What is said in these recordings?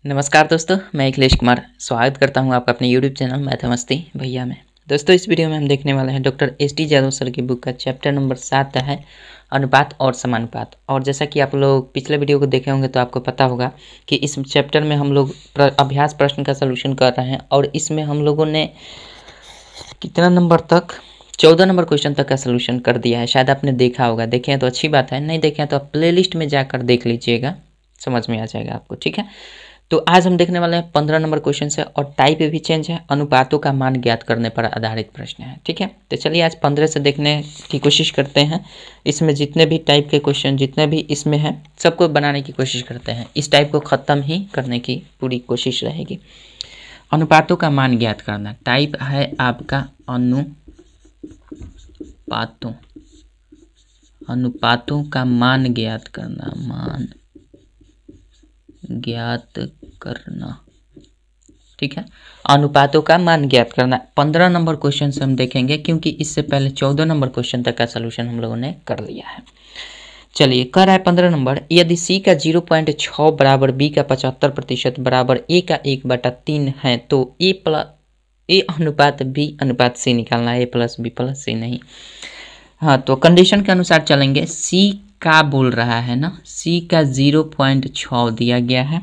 नमस्कार दोस्तों, मैं अखिलेश कुमार स्वागत करता हूं आपका अपने यूट्यूब चैनल मैथमस्ती भैया में। दोस्तों, इस वीडियो में हम देखने वाले हैं डॉक्टर एस.टी. जादव सर की बुक का चैप्टर नंबर 7 है अनुपात और समानुपात। और जैसा कि आप लोग पिछले वीडियो को देखे होंगे तो आपको पता होगा कि इस चैप्टर में हम लोग अभ्यास प्रश्न का सलूशन कर रहे हैं और इसमें हम लोगों ने कितना नंबर तक 14 नंबर क्वेश्चन तक का सलूशन कर दिया है। शायद आपने देखा होगा, देखे हैं तो अच्छी बात है, नहीं देखे हैं तो आप प्लेलिस्ट में जाकर देख लीजिएगा, समझ में आ जाएगा आपको। ठीक है, तो आज हम देखने वाले हैं 15 नंबर क्वेश्चन से और टाइप भी चेंज है, अनुपातों का मान ज्ञात करने पर आधारित प्रश्न है। ठीक है, तो चलिए आज 15 से देखने की कोशिश करते हैं। इसमें जितने भी टाइप के क्वेश्चन जितने भी इसमें हैं सबको बनाने की कोशिश करते हैं, इस टाइप को ख़त्म ही करने की पूरी कोशिश रहेगी। अनुपातों का मान ज्ञात करना, टाइप है आपका अनुपातों का मान ज्ञात करना, मान ज्ञात करना। ठीक है, अनुपातों का मान ज्ञात करना 15 नंबर क्वेश्चन से हम देखेंगे, क्योंकि इससे पहले 14 नंबर क्वेश्चन तक का सलूशन हम लोगों ने कर लिया है। चलिए, कर रहा है 15 नंबर, यदि C का 0.6 बराबर B का 75% बराबर A का 1/3 है तो A अनुपात B अनुपात C निकालना है, A plus B plus C नहीं। हाँ, तो कंडीशन के अनुसार चलेंगे। C का बोल रहा है ना, C का 0.6 दिया गया है,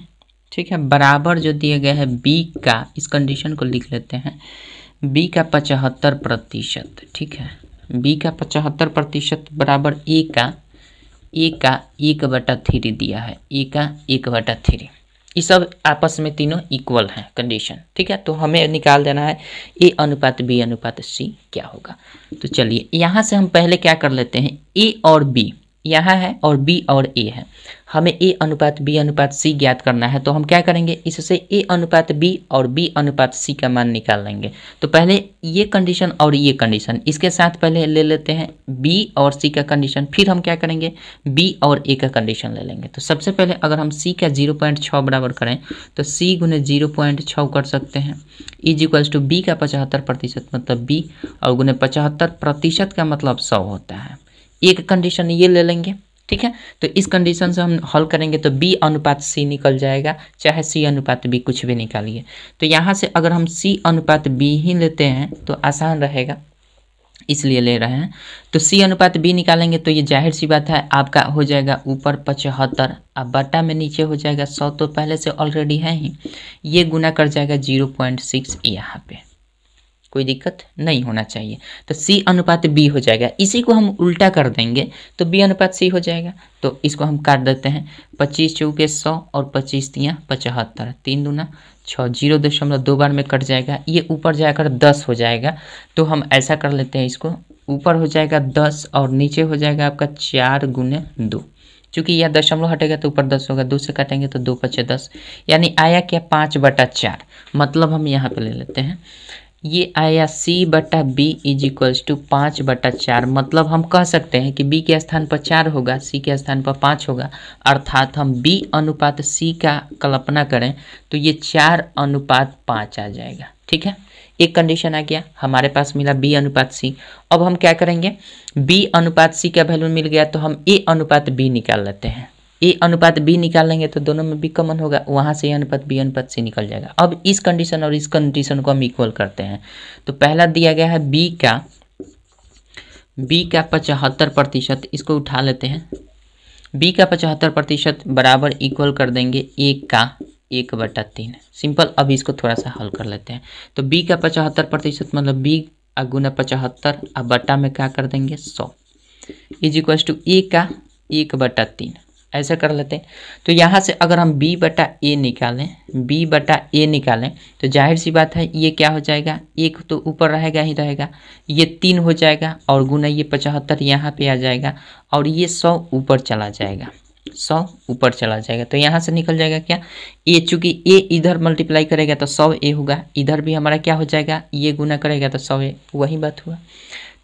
ठीक है, बराबर जो दिया गया है B का, इस कंडीशन को लिख लेते हैं, B का 75%। ठीक है, B का 75% बराबर A का 1/3 दिया है, A का 1/3। ये सब आपस में तीनों इक्वल हैं कंडीशन। ठीक है, तो हमें निकाल देना है A अनुपात B अनुपात C क्या होगा। तो चलिए यहाँ से हम पहले क्या कर लेते हैं, A और B यहाँ है और B और A है, हमें A अनुपात B अनुपात C ज्ञात करना है। तो हम क्या करेंगे, इससे A अनुपात B और B अनुपात C का मान निकाल लेंगे। तो पहले ये कंडीशन और ये कंडीशन इसके साथ पहले ले लेते हैं B और C का कंडीशन, फिर हम क्या करेंगे B और A का कंडीशन ले लेंगे। तो सबसे पहले अगर हम C का 0.6 बराबर करें तो C गुने 0.6 कर सकते हैं, इज इक्वल्स टू B का 75% मतलब B और गुने 75% का मतलब 100 होता है। एक कंडीशन ये ले लेंगे। ठीक है, तो इस कंडीशन से हम हल करेंगे तो B अनुपात C निकल जाएगा, चाहे C अनुपात B कुछ भी निकालिए। तो यहाँ से अगर हम C अनुपात B ही लेते हैं तो आसान रहेगा, इसलिए ले रहे हैं। तो C अनुपात B निकालेंगे तो ये जाहिर सी बात है आपका हो जाएगा ऊपर 75, अब बटा में नीचे हो जाएगा 100, तो पहले से ऑलरेडी है ही, ये गुना कर जाएगा 0.6 यहाँ पे, कोई दिक्कत नहीं होना चाहिए। तो C अनुपात B हो जाएगा, इसी को हम उल्टा कर देंगे तो B अनुपात C हो जाएगा। तो इसको हम काट देते हैं, 25 चौके 100 और 25 तियाँ 75, 3 दूना 6, 0.2 बार में कट जाएगा, ये ऊपर जाकर 10 हो जाएगा। तो हम ऐसा कर लेते हैं, इसको ऊपर हो जाएगा 10 और नीचे हो जाएगा आपका 4 गुने 2, चूँकि यह दशमलव हटेगा तो ऊपर 10 होगा, 2 से काटेंगे तो 2 पचे 10, यानी आया क्या 5/4। मतलब हम यहाँ पे ले लेते हैं, ये आया C/B इज इक्वल्स टू 5/4। मतलब हम कह सकते हैं कि B के स्थान पर 4 होगा, C के स्थान पर 5 होगा, अर्थात हम B अनुपात C का कल्पना करें तो ये 4 अनुपात 5 आ जाएगा। ठीक है, एक कंडीशन आ गया, हमारे पास मिला B अनुपात C। अब हम क्या करेंगे, B अनुपात C का वैल्यू मिल गया तो हम A अनुपात B निकाल लेते हैं। A अनुपात B निकाल लेंगे तो दोनों में B कॉमन होगा, वहाँ से A अनुपात B अनुपात C निकल जाएगा। अब इस कंडीशन और इस कंडीशन को हम इक्वल करते हैं। तो पहला दिया गया है B का 75%, इसको उठा लेते हैं, B का 75% बराबर इक्वल कर देंगे A का 1/3। सिंपल, अब इसको थोड़ा सा हल कर लेते हैं। तो B का 75% मतलब B गुना 75 अब बटा में क्या कर देंगे 100 इज इक्वल्स टू A का 1/3, ऐसा कर लेते हैं। तो यहाँ से अगर हम B/A निकालें तो जाहिर सी बात है ये क्या हो जाएगा, एक तो ऊपर रहेगा ही रहेगा, ये 3 हो जाएगा और गुना ये 75 यहाँ पे आ जाएगा और ये 100 ऊपर चला जाएगा, 100 ऊपर चला जाएगा। तो यहाँ से निकल जाएगा क्या, ए, चूँकि ए इधर मल्टीप्लाई करेगा तो 100A होगा, इधर भी हमारा क्या हो जाएगा, ये गुना करेगा तो 100A, वही बात हुआ।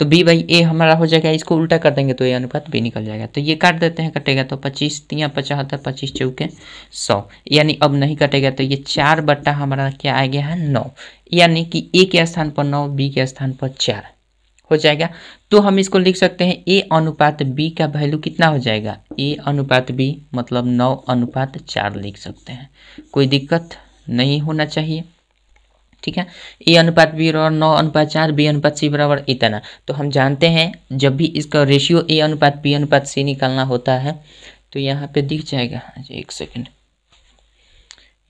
तो B/A हमारा हो जाएगा, इसको उल्टा कर देंगे तो A अनुपात B निकल जाएगा। तो ये काट देते हैं, कटेगा तो 25 तियाँ 75, 25 चौके 100, यानी अब नहीं कटेगा तो ये 4 बट्टा हमारा क्या आ गया है 9, यानी कि A के स्थान पर 9, B के स्थान पर 4 हो जाएगा। तो हम इसको लिख सकते हैं a अनुपात b का वैल्यू कितना हो जाएगा, a अनुपात b मतलब 9:4 लिख सकते हैं। कोई दिक्कत नहीं होना चाहिए, ठीक है। a अनुपात b बराबर 9:4, b अनुपात c बराबर इतना। तो हम जानते हैं जब भी इसका रेशियो a अनुपात b अनुपात c निकालना होता है तो यहाँ पे दिख जाएगा, एक सेकेंड,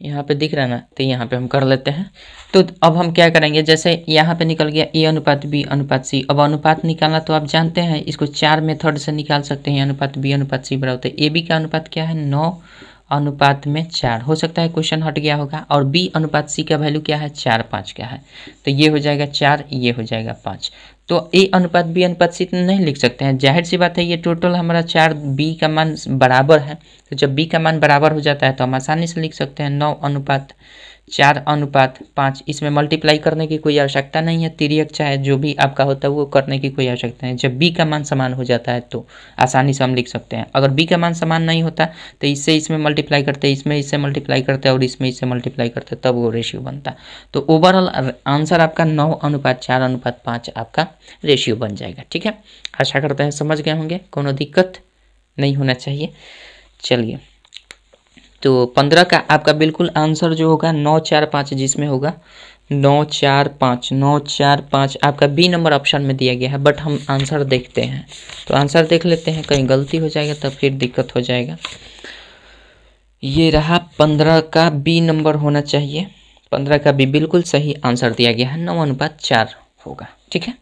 यहाँ पे दिख रहा है ना, तो यहाँ पे हम कर लेते हैं। तो अब हम क्या करेंगे, जैसे यहाँ पे निकल गया a अनुपात b अनुपात c। अब अनुपात निकालना तो आप जानते हैं, इसको 4 मेथड से निकाल सकते हैं। अनुपात b अनुपात c बराबर होता है ए बी का अनुपात क्या है 9:4। हो सकता है क्वेश्चन हट गया होगा। और b अनुपात c का वैल्यू क्या है 4:5 का है, तो ये हो जाएगा 4, ये हो जाएगा 5। तो a अनुपात b अनुपात c तो नहीं लिख सकते हैं, जाहिर सी बात है ये टोटल हमारा 4, b का मान बराबर है। तो जब b का मान बराबर हो जाता है तो हम आसानी से लिख सकते हैं 9:4:5। इसमें मल्टीप्लाई करने की कोई आवश्यकता नहीं है, तिर्यक चाहे जो भी आपका होता है वो करने की कोई आवश्यकता नहीं। जब b का मान समान हो जाता है तो आसानी से हम लिख सकते हैं। अगर b का मान समान नहीं होता तो इससे इसमें मल्टीप्लाई करते, इसमें इससे मल्टीप्लाई करते और इसमें इससे मल्टीप्लाई करते, तब वो रेशियो बनता। तो ओवरऑल आंसर आपका 9:4:5 आपका रेशियो बन जाएगा, ठीक है। आशा करते हैं समझ गए होंगे, कोनो दिक्कत नहीं होना चाहिए। चलिए, तो 15 का आपका बिल्कुल आंसर जो होगा 9:4:5, जिसमें होगा 9:4:5 आपका बी नंबर ऑप्शन में दिया गया है। बट हम आंसर देखते हैं, तो आंसर देख लेते हैं, कहीं गलती हो जाएगा तब फिर दिक्कत हो जाएगा। ये रहा 15 का बी नंबर होना चाहिए। 15 का बी बिल्कुल सही आंसर दिया गया है, 9:4 होगा, ठीक है।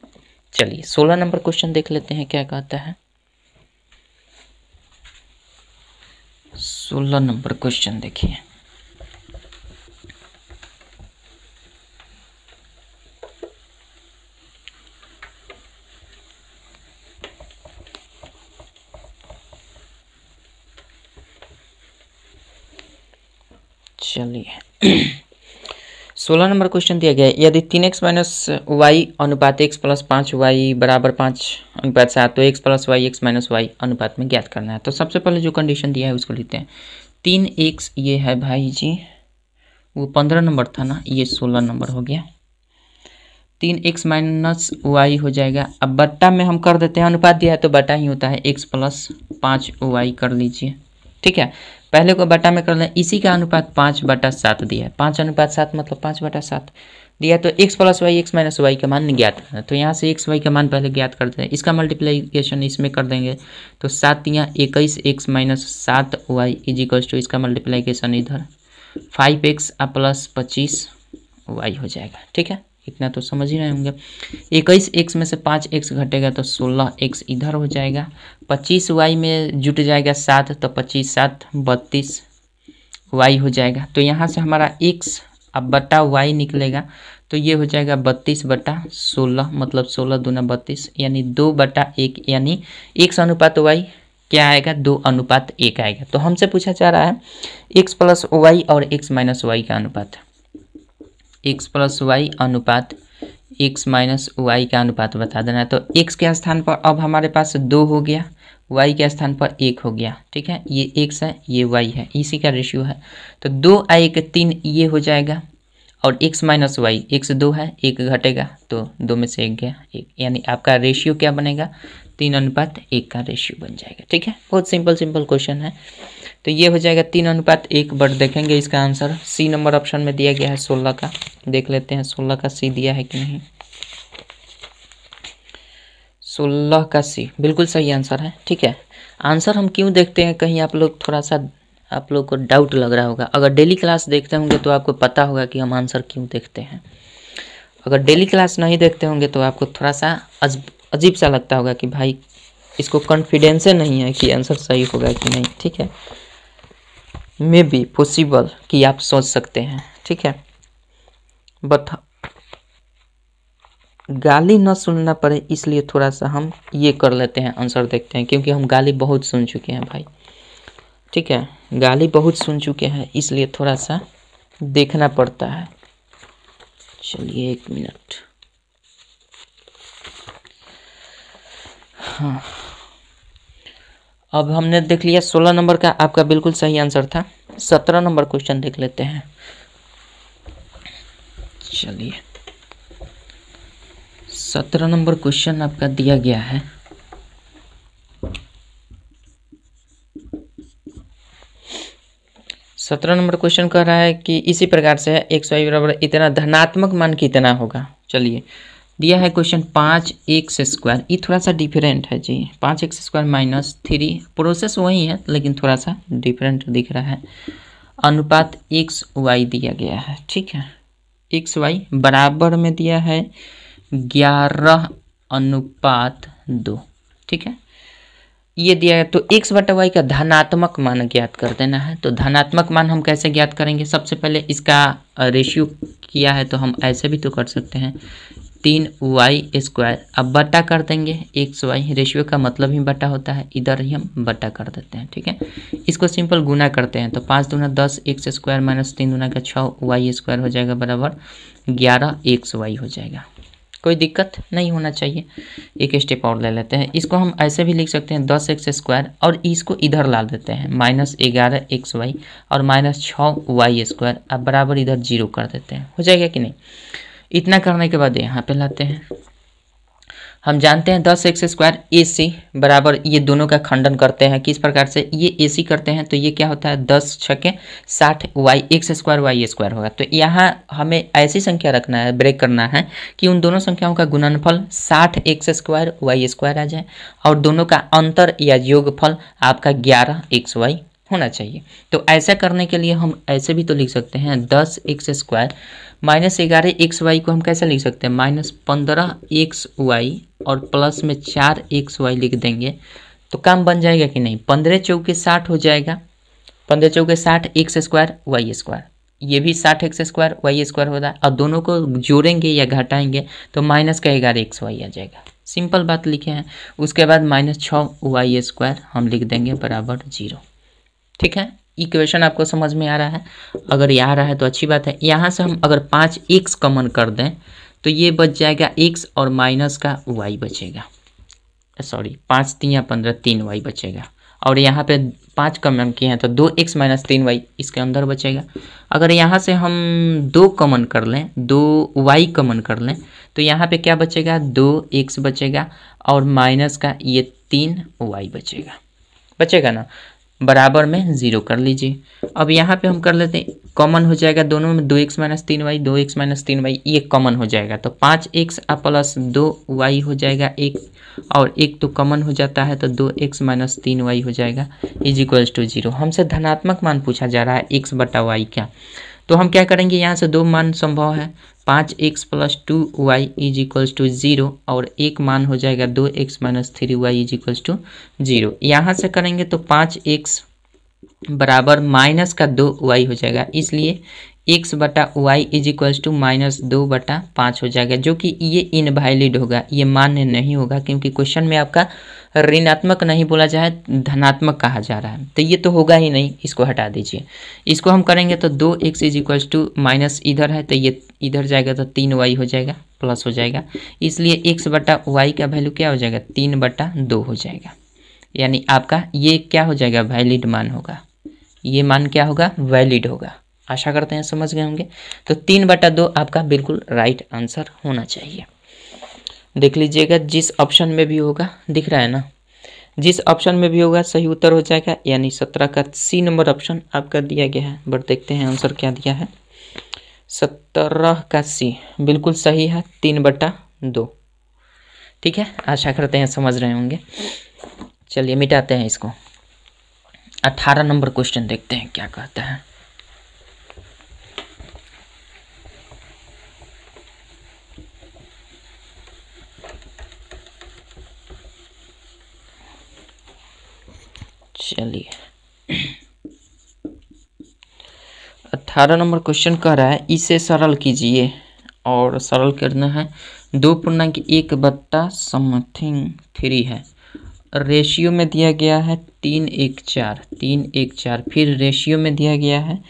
चलिए 16 नंबर क्वेश्चन देख लेते हैं क्या कहता है। 16 नंबर क्वेश्चन देखिए, चलिए 16 नंबर क्वेश्चन दिया गया है, यदि 3x - y अनुपात x + 5y बराबर 5:7 तो x + y x - y अनुपात में ज्ञात करना है। तो सबसे पहले जो कंडीशन दिया है उसको लिखते हैं। 3x ये है भाई जी, वो 15 नंबर था ना, ये 16 नंबर हो गया। 3x - y हो जाएगा। अब बट्टा में हम कर देते हैं, अनुपात दिया है तो बट्टा ही होता है, x + 5y कर लीजिए, ठीक है। पहले को बटा में कर लें, इसी का अनुपात 5/7 दिया है। 5:7 मतलब 5/7 दिया, तो x + y x - y का मान ज्ञात करना है। तो यहाँ से x y का मान पहले ज्ञात करते हैं, इसका मल्टीप्लिकेशन इसमें कर देंगे तो 7 या 21 x - 7y = इसका मल्टीप्लिकेशन इधर 5x + 25y हो जाएगा, ठीक है। इतना तो समझ ही रहे होंगे। 21x में से 5x घटेगा तो 16x इधर हो जाएगा। 25y में जुट जाएगा 7, तो 25 × 7 32y हो जाएगा। तो यहाँ से हमारा x अब बटा y निकलेगा, तो ये हो जाएगा 32/16 मतलब 16 दूना 32 यानी 2/1, यानी x अनुपात y क्या आएगा 2:1 आएगा। तो हमसे पूछा जा रहा है x + y और x - y का अनुपात, x + y अनुपात x - y का अनुपात बता देना है। तो x के स्थान पर अब हमारे पास 2 हो गया, y के स्थान पर 1 हो गया, ठीक है। ये x है, ये y है, इसी का रेशियो है। तो 2 × 1 3 ये हो जाएगा, और x - y x 2 है, 1 घटेगा तो 2 में से 1 गया 1, यानी आपका रेशियो क्या बनेगा 3:1 का रेशियो बन जाएगा, ठीक है। बहुत सिंपल क्वेश्चन है। तो ये हो जाएगा 3:1। बट देखेंगे इसका आंसर सी नंबर ऑप्शन में दिया गया है 16 का, देख लेते हैं 16 का सी दिया है कि नहीं। 16 का सी बिल्कुल सही आंसर है, ठीक है। आंसर हम क्यों देखते हैं, कहीं आप लोग को डाउट लग रहा होगा। अगर डेली क्लास देखते होंगे तो आपको पता होगा कि हम आंसर क्यों देखते हैं। अगर डेली क्लास नहीं देखते होंगे तो आपको थोड़ा सा अजीब सा लगता होगा कि भाई इसको कॉन्फिडेंस नहीं है कि आंसर सही होगा कि नहीं, ठीक है। मे बी पॉसिबल कि आप सोच सकते हैं, ठीक है। बट गाली न सुनना पड़े इसलिए थोड़ा सा हम ये कर लेते हैं, आंसर देखते हैं, क्योंकि हम गाली बहुत सुन चुके हैं भाई, ठीक है। गाली बहुत सुन चुके हैं इसलिए थोड़ा सा देखना पड़ता है। चलिए 1 मिनट, हाँ अब हमने देख लिया 16 नंबर का आपका बिल्कुल सही आंसर था। 17 नंबर क्वेश्चन देख लेते हैं। चलिए 17 नंबर क्वेश्चन आपका दिया गया है। सत्रह नंबर क्वेश्चन कह रहा है कि इसी प्रकार से है एक्स वाई बराबर इतना, धनात्मक मान कितना होगा। चलिए दिया है क्वेश्चन 5x², ये थोड़ा सा डिफरेंट है जी, 5x² - 3, प्रोसेस वही है लेकिन थोड़ा सा डिफरेंट दिख रहा है। अनुपात एक्स वाई दिया गया है, ठीक है। एक्स वाई बराबर में दिया है 11:2, ठीक है। ये दिया है तो x बटा वाई का धनात्मक मान ज्ञात कर देना है। तो धनात्मक मान हम कैसे ज्ञात करेंगे, सबसे पहले इसका रेशियो किया है तो हम ऐसे भी तो कर सकते हैं, 3y², अब बटा कर देंगे एक्स वाई, रेशियो का मतलब ही बटा होता है, इधर ही हम बटा कर देते हैं, ठीक है। इसको सिंपल गुना करते हैं तो 5 दूना 10 x² - 3 दूना का 6 y² हो जाएगा बराबर 11 xy हो जाएगा। कोई दिक्कत नहीं होना चाहिए। एक स्टेप और ले लेते हैं, इसको हम ऐसे भी लिख सकते हैं 10x² और इसको इधर ला देते हैं -11xy और -6y², अब बराबर इधर 0 कर देते हैं, हो जाएगा कि नहीं। इतना करने के बाद यहाँ पे लाते हैं, हम जानते हैं 10x² AC बराबर, ये दोनों का खंडन करते हैं किस प्रकार से, ये AC करते हैं तो ये क्या होता है 10 छके 60 x² y² होगा। तो यहाँ हमें ऐसी संख्या रखना है, ब्रेक करना है कि उन दोनों संख्याओं का गुणनफल 60x² y² आ जाए और दोनों का अंतर या योगफल आपका 11xy होना चाहिए। तो ऐसा करने के लिए हम ऐसे भी तो लिख सकते हैं 10x² -11xy को हम कैसे लिख सकते हैं -15xy और प्लस में 4xy लिख देंगे तो काम बन जाएगा कि नहीं। 15 चौके 60 हो जाएगा, 15 चौके 60 x² y², ये भी 60x² y² होता है और दोनों को जोड़ेंगे या घटाएंगे तो -11xy आ जाएगा। सिंपल बात लिखे हैं। उसके बाद -6y² हम लिख देंगे बराबर 0, ठीक है। इक्वेशन आपको समझ में आ रहा है, अगर ये आ रहा है तो अच्छी बात है। यहाँ से हम अगर 5x कॉमन कर दें तो ये बच जाएगा x और माइनस का y बचेगा, सॉरी 5 3 15 3y बचेगा और यहाँ पे 5 कॉमन किए हैं तो 2x - 3y इसके अंदर बचेगा। अगर यहाँ से हम 2 कॉमन कर लें, 2y कॉमन कर लें तो यहाँ पे क्या बचेगा 2x बचेगा और माइनस का ये 3y बचेगा, बचेगा ना, बराबर में 0 कर लीजिए। अब यहाँ पे हम कर लेते हैं, कॉमन हो जाएगा दोनों में 2x - 3y, 2x - 3y ये कॉमन हो जाएगा तो 5x प्लस 2y हो जाएगा 1 और 1 तो कॉमन हो जाता है तो 2x - 3y हो जाएगा = 0। हमसे धनात्मक मान पूछा जा रहा है x बटा y का, तो हम क्या करेंगे, यहाँ से 2 मान संभव है, 5x + 2y = 0 और एक मान हो जाएगा 2x - 3y = 0। यहाँ से करेंगे तो 5x बराबर माइनस का 2y हो जाएगा, इसलिए x बटा y = -2/5 हो जाएगा, जो कि ये इनवैलिड होगा, ये मान्य नहीं होगा क्योंकि क्वेश्चन में आपका ऋणात्मक नहीं बोला जाए, धनात्मक कहा जा रहा है, तो ये तो होगा ही नहीं, इसको हटा दीजिए। इसको हम करेंगे तो 2x = माइनस इधर है तो ये इधर जाएगा तो 3y हो जाएगा, प्लस हो जाएगा, इसलिए x बटा y का वैल्यू क्या हो जाएगा 3/2 हो जाएगा, यानी आपका ये क्या हो जाएगा वैलिड मान होगा, ये मान क्या होगा वैलिड होगा। आशा करते हैं समझ गए होंगे। तो 3/2 आपका बिल्कुल राइट आंसर होना चाहिए। देख लीजिएगा जिस ऑप्शन में भी होगा, दिख रहा है ना, जिस ऑप्शन में भी होगा सही उत्तर हो जाएगा, यानी 17 का C नंबर ऑप्शन आपका दिया गया है। बट देखते हैं आंसर क्या दिया है, 17 का C बिल्कुल सही है, 3/2, ठीक है। आशा करते हैं समझ रहे होंगे। चलिए मिटाते हैं इसको। 18 नंबर क्वेश्चन देखते हैं क्या कहता है। चलिए 18 नंबर क्वेश्चन कह रहा है इसे सरल कीजिए, और सरल करना है 2.1/3 है, रेशियो में दिया गया है 3:1:4, फिर रेशियो में दिया गया है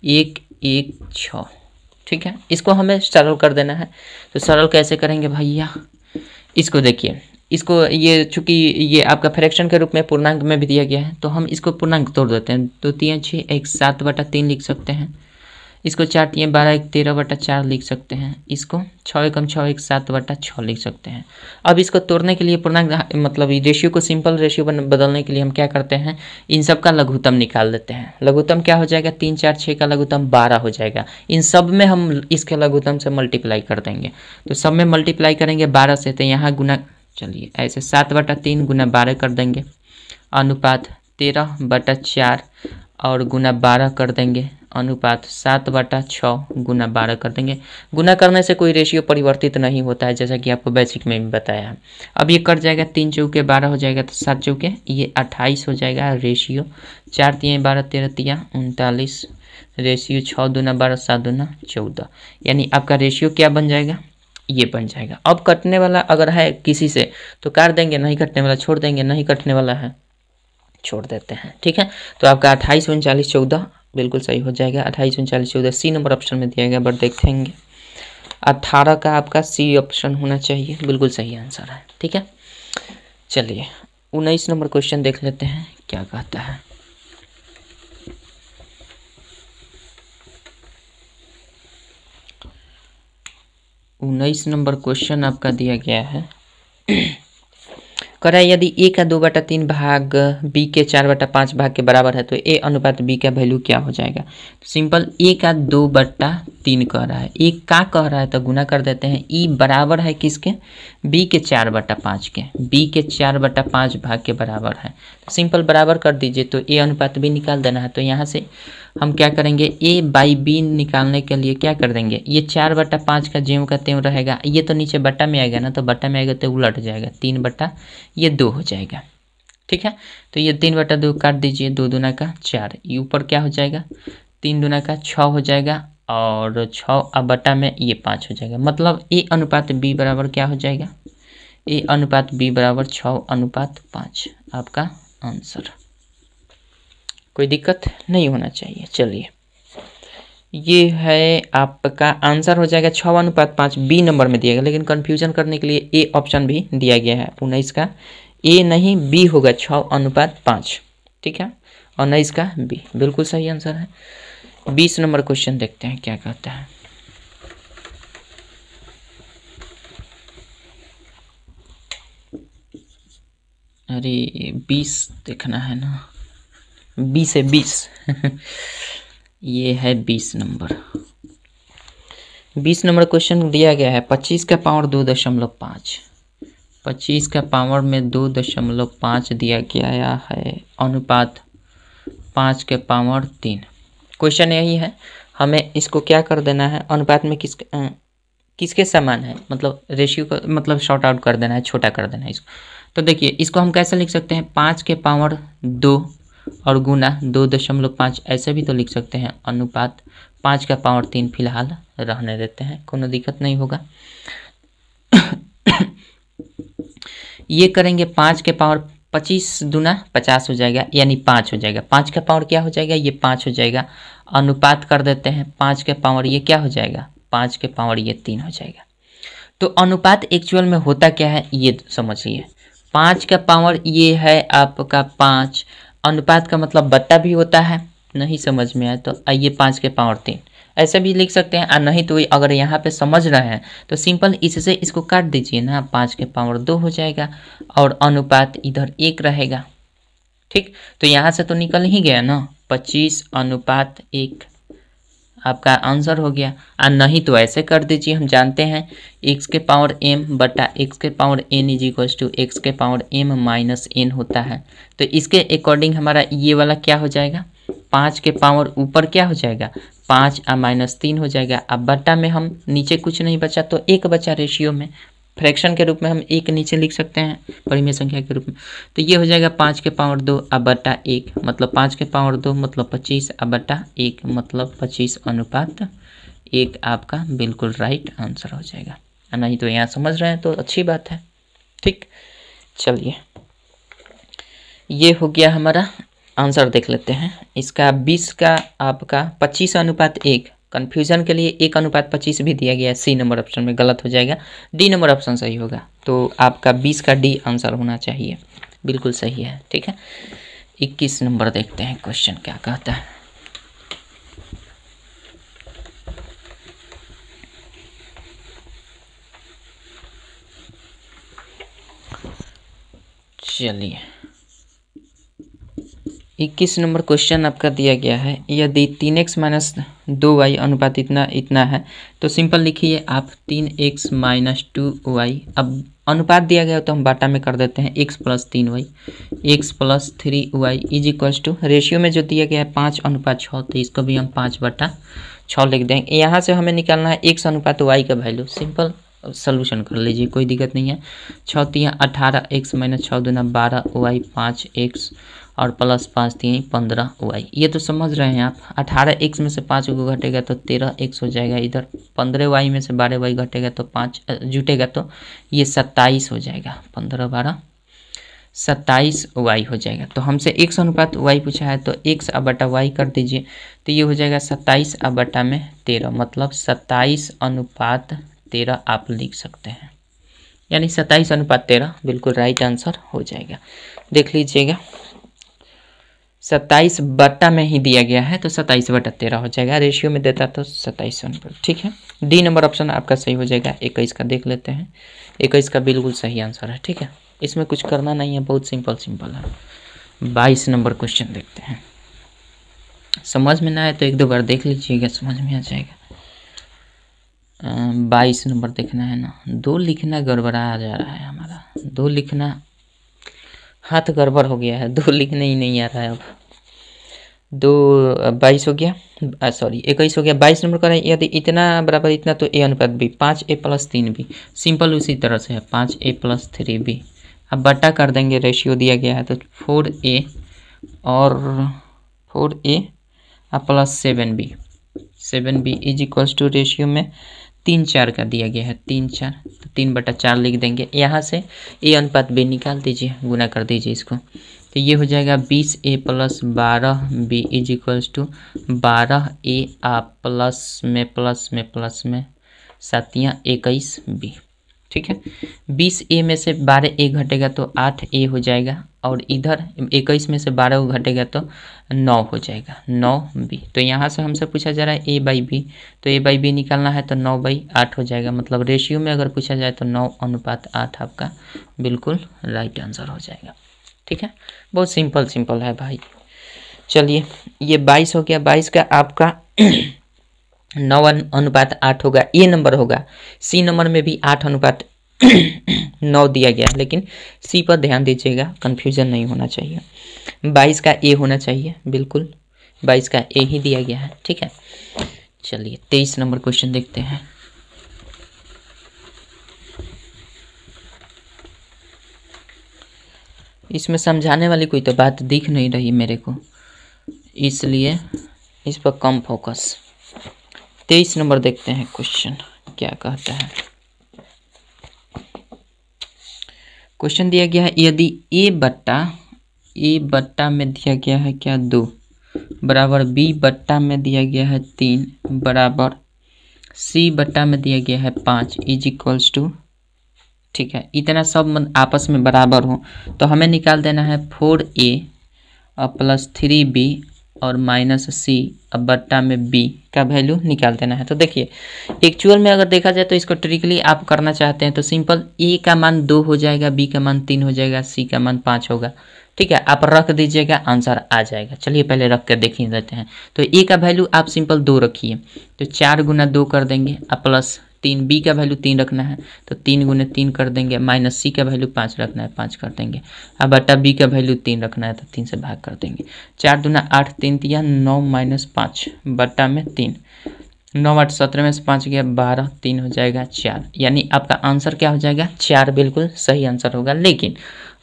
1:6, ठीक है। इसको हमें सरल कर देना है, तो सरल कैसे करेंगे भैया, इसको देखिए, इसको ये चूँकि ये आपका फ्रैक्शन के रूप में पूर्णांक में भी दिया गया है तो हम इसको पूर्णांक तोड़ देते हैं, 2 3 6 1 7/3 लिख सकते हैं। इसको 4×3 = 12, 1 13/4 लिख सकते हैं। इसको 6 एकम 6 1 7/6 लिख सकते हैं। अब इसको तोड़ने के लिए पूर्णांक मतलब रेशियो को सिंपल रेशियो बदलने के लिए हम क्या करते हैं, इन सब का लघुत्तम निकाल देते हैं। लघुत्तम क्या हो जाएगा, 3 4 6 का लघुत्तम 12 हो जाएगा। इन सब में हम इसके लघुत्तम से मल्टीप्लाई कर देंगे, तो सब में मल्टीप्लाई करेंगे 12 से, तो यहाँ गुना, चलिए ऐसे 7/3 गुना 12 कर देंगे, अनुपात 13/4 और गुना 12 कर देंगे, अनुपात 7/6 गुना 12 कर देंगे। गुना करने से कोई रेशियो परिवर्तित नहीं होता है, जैसा कि आपको बेसिक में भी बताया है। अब ये कट जाएगा, 3 चौके 12 हो जाएगा, तो 7 चौके ये 28 हो जाएगा रेशियो। 4×3 = 12, 13×3 = 39 रेशियो। 6 दूना 12, 7 दूना 14, यानी आपका रेशियो क्या बन जाएगा, ये बन जाएगा। अब कटने वाला अगर है किसी से तो काट देंगे, नहीं कटने वाला छोड़ देंगे, नहीं कटने वाला है छोड़ देते हैं, ठीक है। तो आपका 28 39 14 बिल्कुल सही हो जाएगा। 28 39 14 सी नंबर ऑप्शन में दिया गया, बट देखेंगे 18 का आपका सी ऑप्शन होना चाहिए, बिल्कुल सही आंसर है, ठीक है। चलिए 19 नंबर क्वेश्चन देख लेते हैं क्या कहता है। उन्नीस नंबर क्वेश्चन आपका दिया गया है, कह रहा है यदि a का 2/3 भाग b के 4/5 भाग के बराबर है तो a अनुपात b का वैल्यू क्या हो जाएगा। सिंपल, a का 2/3 कह रहा है, a का कह रहा है तो गुना कर देते हैं। e बराबर है किसके, b के 4/5 के, b के 4/5 भाग के बराबर है। तो सिंपल बराबर कर दीजिए, तो a अनुपात b निकाल देना है। तो यहाँ से हम क्या करेंगे, a/b निकालने के लिए क्या कर देंगे, ये 4/5 का ज्यों का त्यों रहेगा, ये तो नीचे बट्टा में आएगा ना, तो बट्टा में आएगा तो उलट जाएगा, 3/2 हो जाएगा, ठीक है। तो ये 3/2 काट दीजिए, 2 दूना का 4, ये ऊपर क्या हो जाएगा, 3 दूना का 6 हो जाएगा, और 6 अब बट्टा में ये 5 हो जाएगा। मतलब a अनुपात b बराबर क्या हो जाएगा, a अनुपात b बराबर 6:5 आपका आंसर। कोई दिक्कत नहीं होना चाहिए। चलिए ये है आपका आंसर हो जाएगा 6:5 बी नंबर में दिया गया, लेकिन कंफ्यूजन करने के लिए ए ऑप्शन भी दिया गया है। 19 का ए नहीं बी होगा, 6:5, ठीक है, और 19 का बी, बिल्कुल सही आंसर है। 20 नंबर क्वेश्चन देखते हैं क्या कहता है। अरे 20 देखना है ना, 20 है 20 ये है 20 नंबर। 20 नंबर क्वेश्चन दिया गया है 25 का पावर 2.5, 25 का पावर में 2.5 दिया गया है, अनुपात 5 के पावर 3। क्वेश्चन यही है, हमें इसको क्या कर देना है, अनुपात में किसके समान है, मतलब रेशियो को मतलब शॉर्ट आउट कर देना है, छोटा कर देना है इसको। तो देखिए इसको हम कैसे लिख सकते हैं, 5 के पावर 2 और गुना 2.5 ऐसे भी तो लिख सकते हैं, अनुपात 5 का पावर 3 फिलहाल रहने देते हैं, कोनो दिक्कत नहीं होगा। ये करेंगे 5 के पावर 25 दूना 50 हो जाएगा, यानी 5 हो जाएगा। 5 का पावर क्या हो जाएगा, ये 5 हो जाएगा। अनुपात कर देते हैं 5 के पावर ये क्या हो जाएगा, 5 के पावर ये 3 हो जाएगा। तो अनुपात एक्चुअल में होता क्या है ये समझिए, 5 का पावर ये है आपका 5, अनुपात का मतलब बट्टा भी होता है, नहीं समझ में आए तो आइए 5 के पावर 3 ऐसे भी लिख सकते हैं, और नहीं तो अगर यहाँ पे समझ रहे हैं तो सिंपल इससे इसको काट दीजिए ना, 5 के पावर 2 हो जाएगा और अनुपात इधर 1 रहेगा, ठीक। तो यहाँ से तो निकल ही गया ना, 25:1 आपका आंसर हो गया। और नहीं तो ऐसे कर दीजिए, हम जानते हैं x के पावर m बटा x के power n is equals to x के पावर m माइनस n होता है। तो इसके अकॉर्डिंग हमारा ये वाला क्या हो जाएगा, 5 के पावर ऊपर क्या हो जाएगा 5 और -3 हो जाएगा। अब बट्टा में हम नीचे कुछ नहीं बचा तो 1 बचा, रेशियो में फ्रैक्शन के रूप में हम 1 नीचे लिख सकते हैं परिमेय संख्या के रूप में। तो ये हो जाएगा 5 के पावर 2 और बटा 1 मतलब 5 के पावर 2 मतलब 25 और बटा 1 मतलब 25:1 आपका बिल्कुल राइट आंसर हो जाएगा। नहीं तो यहाँ समझ रहे हैं तो अच्छी बात है, ठीक। चलिए ये हो गया हमारा आंसर, देख लेते हैं इसका। 20 का आपका 25:1, कन्फ्यूजन के लिए 1:25 भी दिया गया है, सी नंबर ऑप्शन में गलत हो जाएगा, डी नंबर ऑप्शन सही होगा। तो आपका 20 का डी आंसर होना चाहिए, बिल्कुल सही है, ठीक है। 21 नंबर देखते हैं क्वेश्चन क्या कहता है। चलिए 21 नंबर क्वेश्चन आपका दिया गया है, यदि 3x माइनस 2y अनुपात इतना इतना है तो सिंपल लिखिए आप 3x माइनस 2y। अब अनुपात दिया गया तो हम बाटा में कर देते हैं x plus 3y, x plus 3y is equals to, ratio में जो दिया गया है 5:6 तो इसको भी हम 5/6 लिख देंगे। यहाँ से हमें निकालना है x अनुपात y का वैल्यू, सिंपल सोल्यूशन कर लीजिए, कोई दिक्कत नहीं है। 6×3 18, x माइनस 6×2 12, y 5x और प्लस 5×3 15y। ये तो समझ रहे हैं आप। 18x में से 5 को घटेगा तो 13x हो जाएगा, इधर 15y में से 12y घटेगा तो 5 जुटेगा तो ये 27 हो जाएगा, 15×12 27y हो जाएगा। तो हमसे x अनुपात y पूछा है तो x बटा y कर दीजिए, तो ये हो जाएगा 27 बटा में 13, मतलब 27:13 आप लिख सकते हैं, यानी 27:13 बिल्कुल राइट आंसर हो जाएगा। देख लीजिएगा 27 बटा में ही दिया गया है तो 27/13 हो जाएगा, रेशियो में देता तो 27 पर। ठीक है, डी नंबर ऑप्शन आपका सही हो जाएगा। 21 का देख लेते हैं, 21 का बिल्कुल सही आंसर है। ठीक है, इसमें कुछ करना नहीं है, बहुत सिंपल है। 22 नंबर क्वेश्चन देखते हैं, समझ में ना आए तो 1-2 बार देख लीजिएगा, समझ में आ जाएगा। 22 नंबर देखना है ना, 2 लिखना गड़बड़ा जा रहा है हमारा, 2 लिखना हाथ गड़बड़ हो गया है, 2 लिखने ही नहीं आ रहा है। अब 22 हो गया, सॉरी 21 हो गया। 22 नंबर का यदि इतना बराबर इतना तो a अनुपात b, 5a plus 3b, simple उसी तरह से है 5a प्लस 3b। अब बटा कर देंगे, रेशियो दिया गया है तो 4a और 4a plus 7b is equals to, ratio में 3-4 का दिया गया है, 3-4 तो 3/4 लिख देंगे। यहाँ से a अनुपात b निकाल दीजिए, गुना कर दीजिए इसको, तो ये हो जाएगा 20a plus 12b is equals to 12a plus में 7×21b। ठीक है, 20a में से 12a घटेगा तो 8a हो जाएगा, और इधर 21 में से 12 घटेगा तो 9 हो जाएगा, 9b। तो यहाँ से हमसे पूछा जा रहा है a/b, तो a/b निकालना है तो 9/8 हो जाएगा, मतलब रेशियो में अगर पूछा जाए तो 9:8 आपका बिल्कुल राइट आंसर हो जाएगा। ठीक है, बहुत सिंपल है भाई। चलिए ये 22 हो गया, 22 का आपका 9:8 होगा, ये नंबर होगा। सी नंबर में भी 8:9 दिया गया, लेकिन सी पर ध्यान दीजिएगा, कंफ्यूजन नहीं होना चाहिए। 22 का ए होना चाहिए, बिल्कुल 22 का ए ही दिया गया है। ठीक है, चलिए 23 नंबर क्वेश्चन देखते हैं। इसमें समझाने वाली कोई तो बात दिख नहीं रही मेरे को, इसलिए इस पर कम फोकस। 23 नंबर देखते हैं क्वेश्चन क्या कहता है। क्वेश्चन दिया गया है, यदि ए बट्टा में दिया गया है क्या 2 बराबर b बट्टा में दिया गया है 3 बराबर c बट्टा में दिया गया है 5 इज इक्वल्स टू, ठीक है, इतना सब आपस में बराबर हो तो हमें निकाल देना है 4a प्लस 3b और माइनस c अब बट्टा में b का वैल्यू निकाल देना है। तो देखिए एक्चुअल में अगर देखा जाए तो इसको ट्रिकली आप करना चाहते हैं तो सिंपल a का मान 2 हो जाएगा, b का मान 3 हो जाएगा, c का मान 5 होगा। ठीक है, आप रख दीजिएगा, आंसर आ जाएगा। चलिए पहले रख कर देख ही लेते हैं। तो a का वैल्यू आप सिंपल 2 रखिए, तो 4 गुना 2 कर देंगे, अब प्लस 3, b का वैल्यू 3 रखना है तो 3 गुने 3 कर देंगे, माइनस c का वैल्यू 5 रखना है 5 कर देंगे, अब बटा b का वैल्यू 3 रखना है तो 3 से भाग कर देंगे। 4 दूना 8, 3 तिया 9 माइनस 5 बटा में 3, 9 8 17 में से 5 गया 12, 3 हो जाएगा 4, यानी आपका आंसर क्या हो जाएगा 4, बिल्कुल सही आंसर होगा। लेकिन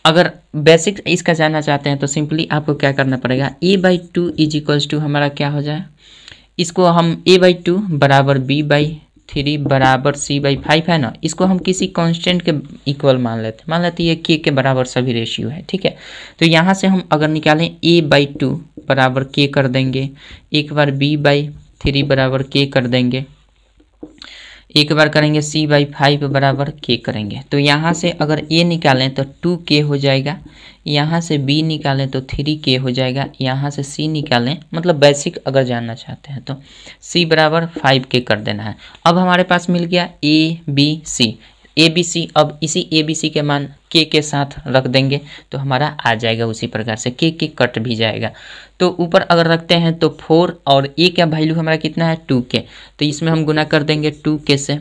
अगर बेसिक इसका जानना चाहते हैं तो सिंपली आपको क्या करना पड़ेगा, a/2 इज इक्वल्स टू हमारा क्या हो जाए, इसको हम a/2 बराबर b/3 बराबर c/5 है ना, इसको हम किसी कांस्टेंट के इक्वल मान लेते हैं, मान लेते हैं ये k के बराबर सभी रेशियो है। ठीक है, तो यहाँ से हम अगर निकालें a/2 बराबर k कर देंगे, एक बार b/3 बराबर k कर देंगे, एक बार करेंगे c/5 बराबर k करेंगे। तो यहाँ से अगर a निकालें तो 2k हो जाएगा, यहाँ से b निकालें तो 3k हो जाएगा, यहाँ से c निकालें, मतलब बेसिक अगर जानना चाहते हैं तो c बराबर 5k कर देना है। अब हमारे पास मिल गया a b c, ABC, अब इसी ABC के मान के साथ रख देंगे तो हमारा आ जाएगा उसी प्रकार से, के कट भी जाएगा। तो ऊपर अगर रखते हैं तो 4 और ए का वैल्यू हमारा कितना है 2k, तो इसमें हम गुना कर देंगे 2k से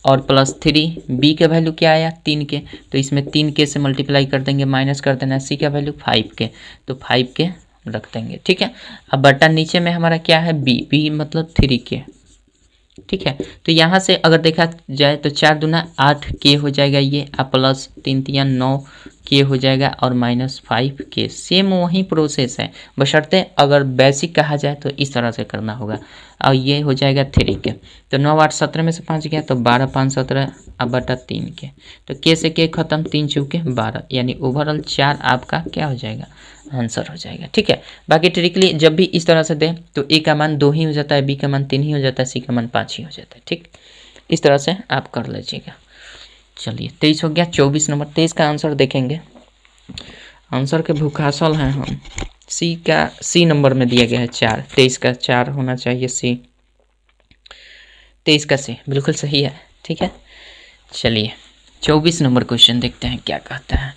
और प्लस 3, बी का वैल्यू क्या आया 3k, तो इसमें 3k से मल्टीप्लाई कर देंगे, माइनस कर देना है, सी का वैल्यू 5k, तो 5k रख देंगे। ठीक है, अब बटा नीचे में हमारा क्या है बी मतलब 3k। ठीक है, तो यहाँ से अगर देखा जाए तो 4 दूना 8k हो जाएगा ये, अब प्लस 3 तिया 9k हो जाएगा और माइनस 5k। सेम वही प्रोसेस है, बशर्ते अगर बेसिक कहा जाए तो इस तरह से करना होगा। और ये हो जाएगा 3k, तो 9 8 17 में से 5 गया तो 12 5 17, अब बटा 3k, तो k से k खत्म, 3 चौके 12, यानी ओवरऑल 4 आपका क्या हो जाएगा आंसर हो जाएगा। ठीक है, बाकी ट्रिकली जब भी इस तरह से दें तो ए का मान 2 ही हो जाता है, बी का मान 3 ही हो जाता है, सी का मान 5 ही हो जाता है। ठीक, इस तरह से आप कर लीजिएगा। चलिए 23 हो गया, 24 नंबर 23 का आंसर देखेंगे। आंसर के भूखासल हैं हम। सी नंबर में दिया गया है 4, 23 का 4 होना चाहिए सी, 23 का सी बिल्कुल सही है। ठीक है, चलिए 24 नंबर क्वेश्चन देखते हैं क्या कहता है।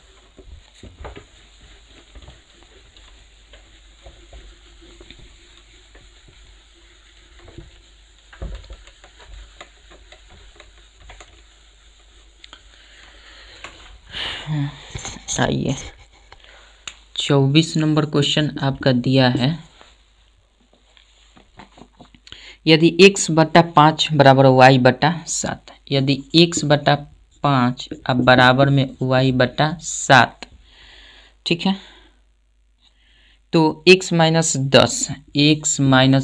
आइए 24 नंबर क्वेश्चन आपका दिया है, यदि x बटा 5 बराबर y बटा 7, यदि x बटा 5 अब बराबर में y बटा 7। ठीक है, तो x माइनस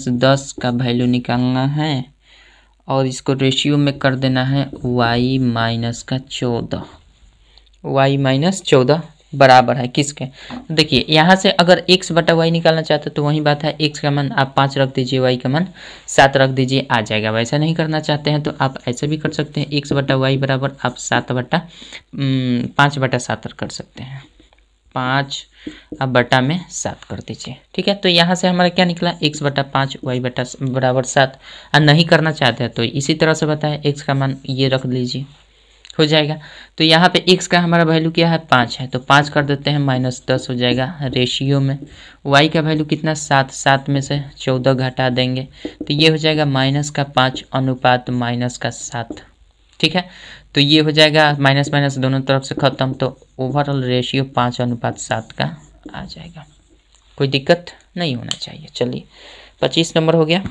10 का वैल्यू निकालना है और इसको रेशियो में कर देना है y माइनस का 14, y माइनस 14 बराबर है किसके। देखिए यहाँ से अगर x बटा y निकालना चाहते तो वही बात है, x का मान आप 5 रख दीजिए, y का मान 7 रख दीजिए, आ जाएगा। वैसा नहीं करना चाहते हैं तो आप ऐसे भी कर सकते हैं, x बटा y बराबर आप 5 बटा 7 कर सकते हैं, 5 अब बटा में 7 कर दीजिए। ठीक है, तो यहाँ से हमारा क्या निकला x बटा 5 y बटा बराबर 7। और नहीं करना चाहते हैं तो इसी तरह से बताएं, x का मान ये रख लीजिए, हो जाएगा। तो यहाँ पे x का हमारा वैल्यू क्या है 5 है, तो 5 कर देते हैं, माइनस 10 हो जाएगा रेशियो में। y का वैल्यू कितना 7 में से 14 घटा देंगे तो ये हो जाएगा माइनस का 5 अनुपात माइनस का 7। ठीक है, तो ये हो जाएगा माइनस माइनस दोनों तरफ से खत्म, तो ओवरऑल रेशियो 5:7 का आ जाएगा। कोई दिक्कत नहीं होना चाहिए। चलिए 25 नंबर हो गया,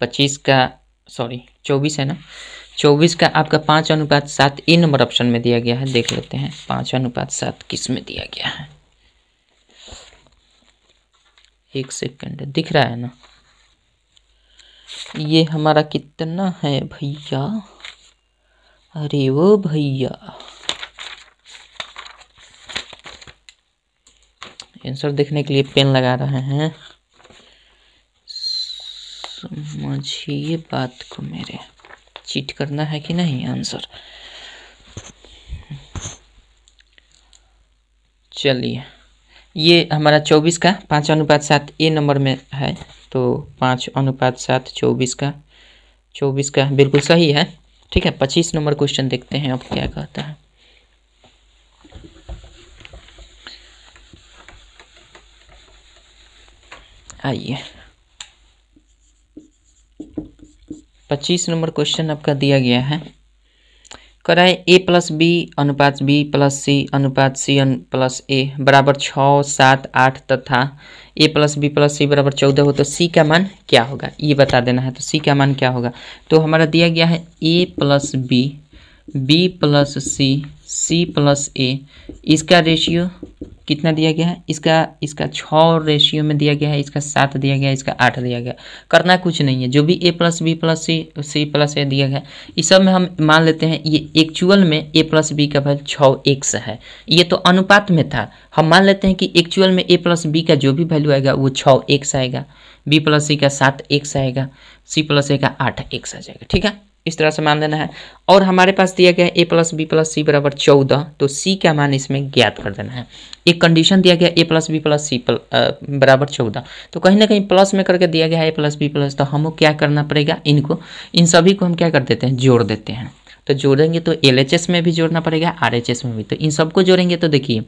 24 है ना, 24 का आपका 5:7 ए नंबर ऑप्शन में दिया गया है। देख लेते हैं 5:7 किस में दिया गया है, एक सेकंड, दिख रहा है ना, ये हमारा कितना है भैया, अरे वो भैया आंसर देखने के लिए पेन लगा रहे हैं, समझिए बात को मेरे, चीट करना है कि नहीं आंसर। चलिए ये हमारा 24 का 5:7 ए नंबर में है, तो 5:7 24 का बिल्कुल सही है। ठीक है, 25 नंबर क्वेश्चन देखते हैं अब क्या कहता है। आइए 25 नंबर क्वेश्चन आपका दिया गया है, कराए a प्लस बी अनुपात b प्लस सी अनुपात c प्लस a बराबर 6 7 8 तथा a प्लस बी प्लस सी बराबर 14 हो तो c का मान क्या होगा, ये बता देना है। तो c का मान क्या होगा, तो हमारा दिया गया है a plus B B plus C C plus a, इसका रेशियो कितना दिया गया है, इसका 6 रेशियो में दिया गया है, इसका 7 दिया गया है, इसका 8 दिया गया। करना कुछ नहीं है, जो भी a plus B plus C plus A दिया गया है, इस सब में हम मान लेते हैं ये एक्चुअल में a प्लस बी का वैल्यू 6x है। ये तो अनुपात में था, हम मान लेते हैं कि एक्चुअल में a प्लस बी का जो भी वैल्यू आएगा वो 6x आएगा, b प्लस सी का 7x आएगा, c प्लस ए का 8x आ जाएगा। ठीक है, इस तरह से मान लेना है। और हमारे पास दिया गया है a प्लस बी प्लस सी बराबर 14, तो c का मान इसमें ज्ञात कर देना है। एक कंडीशन दिया गया a प्लस बी प्लस सी बराबर 14, तो कहीं ना कहीं प्लस में करके दिया गया है a प्लस बी प्लस, तो हमको क्या करना पड़ेगा, इन सभी को हम क्या कर देते हैं जोड़ देते हैं। तो जोड़ेंगे तो LHS में भी जोड़ना पड़ेगा, RHS में भी। तो इन सबको जोड़ेंगे तो देखिए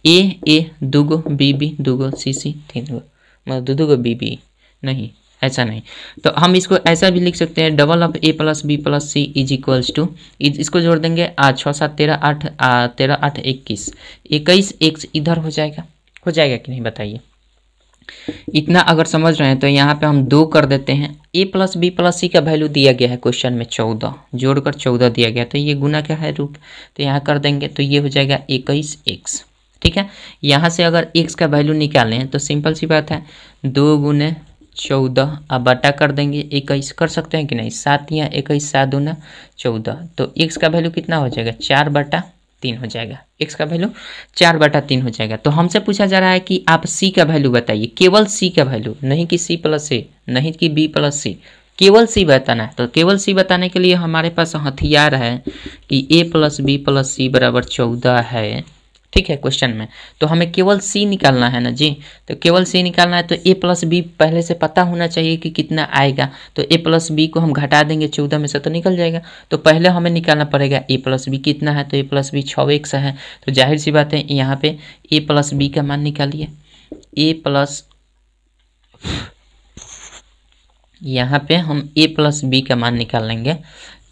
ए दूगो, बी दूगो, सी तीन, मतलब दो बी नहीं, ऐसा नहीं। तो हम इसको ऐसा भी लिख सकते हैं, double of A + B + C is equals to, इसको जोड़ देंगे 6 7 13 8 13 8 21 21 x इधर हो जाएगा कि नहीं बताइए। इतना अगर समझ रहे हैं तो यहाँ पे हम 2 कर देते हैं। A + B + C का वैल्यू दिया गया है क्वेश्चन में 14, जोड़कर 14 दिया गया, तो ये गुना क्या है रूट, तो यहाँ कर देंगे तो ये हो जाएगा 21x। ठीक है, यहाँ से अगर x का वैल्यू निकालें तो सिंपल सी बात है, 2 × 14 अब बटा कर देंगे 21, कर सकते हैं कि नहीं, 7 या 21 7 दूना 14, तो x का वैल्यू कितना हो जाएगा 4/3 हो जाएगा, x का वैल्यू 4/3 हो जाएगा। तो हमसे पूछा जा रहा है कि आप c का वैल्यू बताइए, केवल c का वैल्यू, नहीं कि c + a, नहीं कि b + c, केवल c बताना है। तो केवल c बताने के लिए हमारे पास हथियार है कि a + b + c = 14 है। ठीक है, क्वेश्चन में तो हमें केवल c निकालना है ना जी, तो केवल c निकालना है तो a + b पहले से पता होना चाहिए कि कितना आएगा, तो a + b को हम घटा देंगे 14 में से तो निकल जाएगा। तो पहले हमें निकालना पड़ेगा a + b कितना है, तो a + b 6x है, तो जाहिर सी बात है यहाँ पे a + b का मान निकालिए। यहाँ पे हम a + b का मान निकाल लेंगे,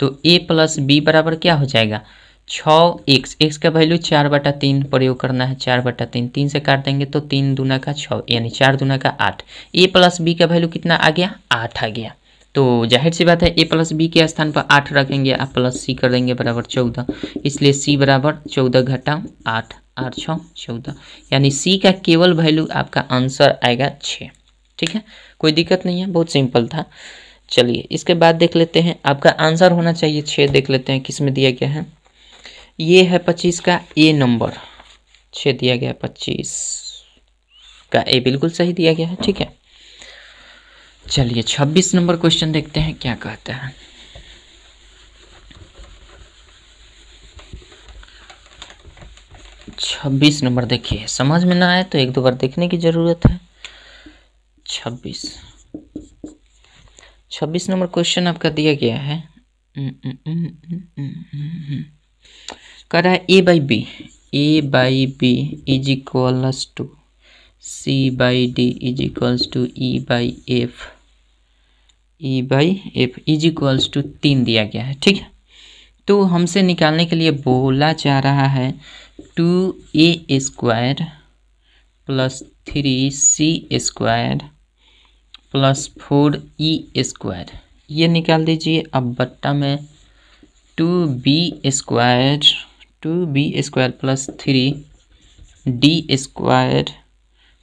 तो a + b बराबर क्या हो जाएगा 6x, x का वैल्यू 4/3 प्रयोग करना है, 4/3, 3 से काट देंगे तो 3 दूना का 6 यानी 4 दूना का 8। a + b का वैल्यू कितना आ गया 8 आ गया, तो जाहिर सी बात है a + b के स्थान पर 8 रखेंगे, आप प्लस c कर देंगे बराबर 14, इसलिए c बराबर 14 घटा 8, 8 6 14, यानी c का केवल वैल्यू आपका आंसर आएगा 6। ठीक है, कोई दिक्कत नहीं है, बहुत सिंपल था। चलिए इसके बाद देख लेते हैं, आपका आंसर होना चाहिए 6, देख लेते हैं किस में दिया गया है। ये है 25 का ए नंबर, 6 दिया गया, 25 का ए बिल्कुल सही दिया गया है। ठीक है, चलिए 26 नंबर क्वेश्चन देखते हैं क्या कहता है। छब्बीस नंबर देखिए, समझ में ना आए तो 1 2 बार देखने की जरूरत है। 26 नंबर क्वेश्चन आपका दिया गया है, कह रहा है a/b is equals to c/d is equals to e/f is equals to 3 दिया गया है। ठीक है, तो हमसे निकालने के लिए बोला जा रहा है 2a² + 3c² + 4e², ये निकाल दीजिए। अब बट्टा में 2b² + 3d²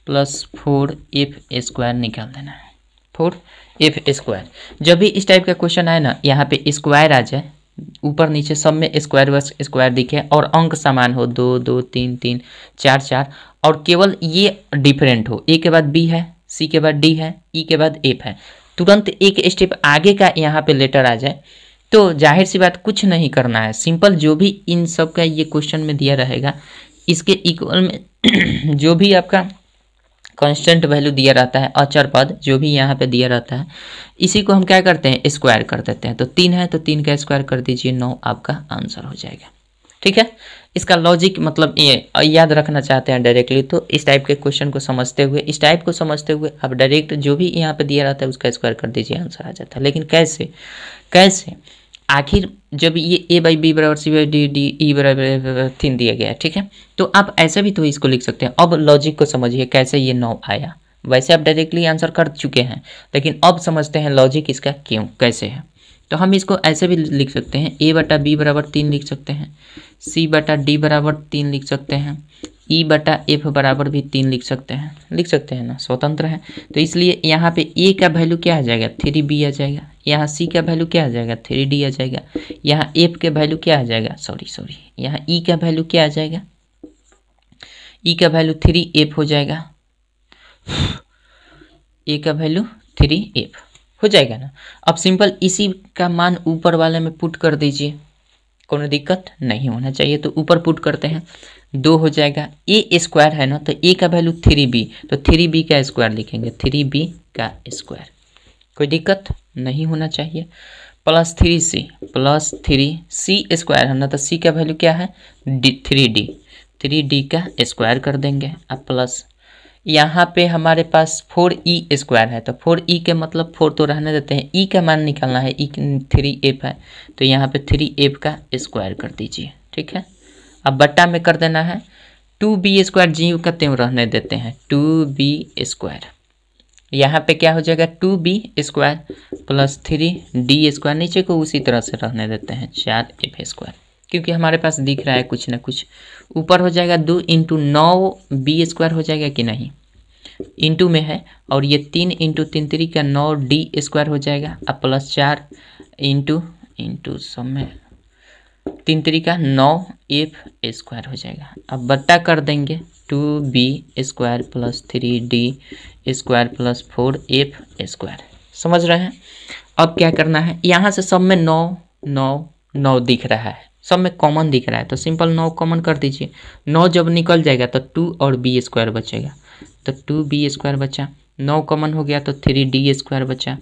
+ 4f² निकाल देना है, 4f²। जब भी इस टाइप का क्वेश्चन आए ना, यहाँ पे स्क्वायर आ जाए, ऊपर नीचे सब में स्क्वायर बस स्क्वायर दिखे और अंक समान हो, 2 2 3 3 4 4, और केवल ये डिफरेंट हो, ए के बाद बी है, सी के बाद डी है, ई के बाद एफ है, तुरंत एक स्टेप आगे का यहाँ पे लेटर आ जाए, तो जाहिर सी बात कुछ नहीं करना है, सिंपल जो भी इन सब का ये क्वेश्चन में दिया रहेगा इसके इक्वल में जो भी आपका कांस्टेंट वैल्यू दिया रहता है, अचर पद जो भी यहाँ पे दिया रहता है, इसी को हम क्या करते हैं स्क्वायर कर देते हैं। तो 3 है तो 3 का स्क्वायर कर दीजिए, 9 आपका आंसर हो जाएगा। ठीक है, इसका लॉजिक मतलब ये याद रखना चाहते हैं डायरेक्टली, तो इस टाइप के क्वेश्चन को समझते हुए, इस टाइप को समझते हुए आप डायरेक्ट जो भी यहाँ पे दिया रहता है उसका स्क्वायर कर दीजिए, आंसर आ जाता है। लेकिन कैसे आखिर जब ये a/b = c/d e = 3 दिया गया है, ठीक है, तो आप ऐसे भी तो इसको लिख सकते हैं। अब लॉजिक को समझिए कैसे ये 9 आया, वैसे आप डायरेक्टली आंसर कर चुके हैं, लेकिन अब समझते हैं लॉजिक इसका क्यों कैसे है। तो हम इसको ऐसे भी लिख सकते हैं, a/b = 3 लिख सकते हैं, c/d = 3 लिख सकते हैं, e/f बराबर भी 3 लिख सकते हैं ना, स्वतंत्र है। तो इसलिए यहाँ पे a का वैल्यू क्या आ जाएगा 3b आ जाएगा, यहाँ c का वैल्यू क्या आ जाएगा 3d आ जाएगा, यहाँ f के वैल्यू क्या आ जाएगा सॉरी यहाँ e का वैल्यू क्या आ जाएगा, e का वैल्यू 3f हो जाएगा, a का वैल्यू 3f हो जाएगा ना। अब सिंपल इसी का मान ऊपर वाले में पुट कर दीजिए, कोनो दिक्कत नहीं होना चाहिए। तो ऊपर पुट करते हैं, 2 हो जाएगा, a² है ना, तो a का वैल्यू 3b, तो 3b का स्क्वायर लिखेंगे, 3b का स्क्वायर, कोई दिक्कत नहीं होना चाहिए। प्लस थ्री सी स्क्वायर है ना, तो सी का वैल्यू क्या है 3d का स्क्वायर कर देंगे। अब प्लस यहाँ पे हमारे पास 4e स्क्वायर है, तो 4e के मतलब 4 तो रहने देते हैं, e का मान निकालना है, e 3f है, तो यहाँ पे 3f का स्क्वायर कर दीजिए। ठीक है, अब बट्टा में कर देना है 2b स्क्वायर, जी का त्यों रहने देते हैं 2b स्क्वायर। यहाँ पे क्या हो जाएगा 2b square plus 3d square, नीचे को उसी तरह से रहने देते हैं 4f स्क्वायर, क्योंकि हमारे पास दिख रहा है कुछ ना कुछ। ऊपर हो जाएगा 2 इंटू 9b स्क्वायर हो जाएगा कि नहीं, इंटू में है, और ये 3 इंटू 3 3 का 9d स्क्वायर हो जाएगा। अब प्लस 4 इंटू सब में 3 3 का 9f स्क्वायर हो जाएगा। अब बट्टा कर देंगे 2b square plus 3d square plus 4f square. समझ रहे हैं। अब क्या करना है, यहाँ से सब में 9 9 9 दिख रहा है, सब में कॉमन दिख रहा है, तो सिंपल 9 कॉमन कर दीजिए। 9 जब निकल जाएगा तो 2 और b स्क्वायर बचेगा, तो 2b स्क्वायर बचा। 9 कॉमन हो गया तो 3d स्क्वायर बचा।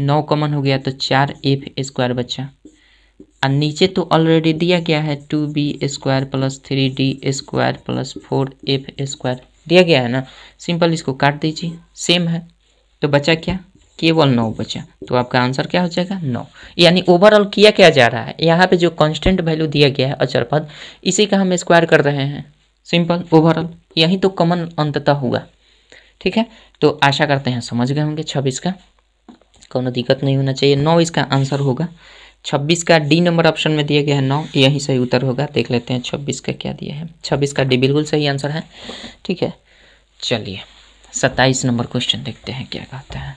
9 कॉमन हो गया तो 4f स्क्वायर बचा। और नीचे तो ऑलरेडी दिया गया है 2b square plus 3d square plus 4f square दिया गया है ना, सिंपल इसको काट दीजिए, सेम है। तो बचा क्या, केवल 9 बचा, तो आपका आंसर क्या हो जाएगा 9। यानी ओवरऑल किया क्या जा रहा है, यहाँ पे जो कांस्टेंट वैल्यू दिया गया है अचर पद, इसी का हम स्क्वायर कर रहे हैं, सिंपल ओवरऑल, यही तो कॉमन अंततः हुआ। ठीक है, तो आशा करते हैं समझ गए होंगे। 26 का कोनो दिक्कत नहीं होना चाहिए, 9 इसका आंसर होगा। 26 का डी नंबर ऑप्शन में दिया गया है 9, यही सही उत्तर होगा। देख लेते हैं 26 का क्या दिया है। 26 का डी बिल्कुल सही आंसर है। ठीक है, चलिए 27 नंबर क्वेश्चन देखते हैं क्या कहता है।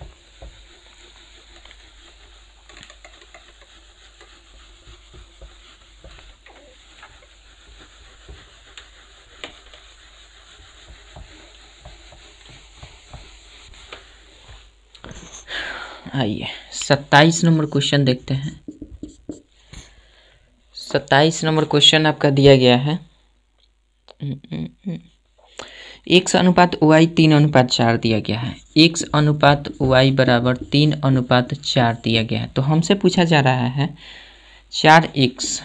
आइए 27 नंबर क्वेश्चन देखते हैं। 27 नंबर क्वेश्चन आपका दिया गया है x अनुपात y 3:4 दिया गया है। x अनुपात y बराबर 3:4 दिया गया है। तो हमसे पूछा जा रहा है 4x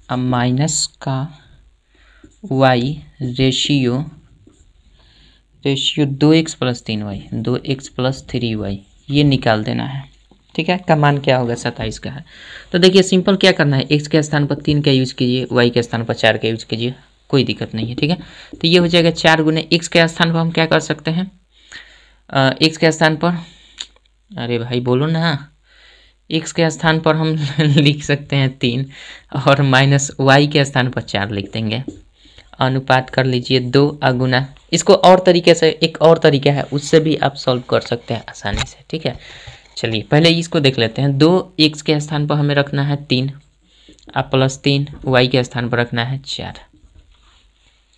अब माइनस का y ratio 2x plus 3y 2x plus 3y ये निकाल देना है। ठीक है, का मान क्या होगा 27 का है। तो देखिए सिंपल क्या करना है, x के स्थान पर 3 का यूज कीजिए, y के स्थान पर 4 का यूज कीजिए, कोई दिक्कत नहीं है। ठीक है, तो ये हो जाएगा 4 गुने x के स्थान पर हम क्या कर सकते हैं, x के स्थान पर, अरे भाई बोलो ना, x के स्थान पर हम लिख सकते हैं 3 और माइनस y के स्थान पर 4 लिख देंगे। अनुपात कर लीजिए 2 गुना, इसको और तरीके से, एक और तरीका है उससे भी आप सॉल्व कर सकते हैं आसानी से। ठीक है, चलिए पहले इसको देख लेते हैं। 2x के स्थान पर हमें रखना है 3 अब प्लस 3 y के स्थान पर रखना है 4।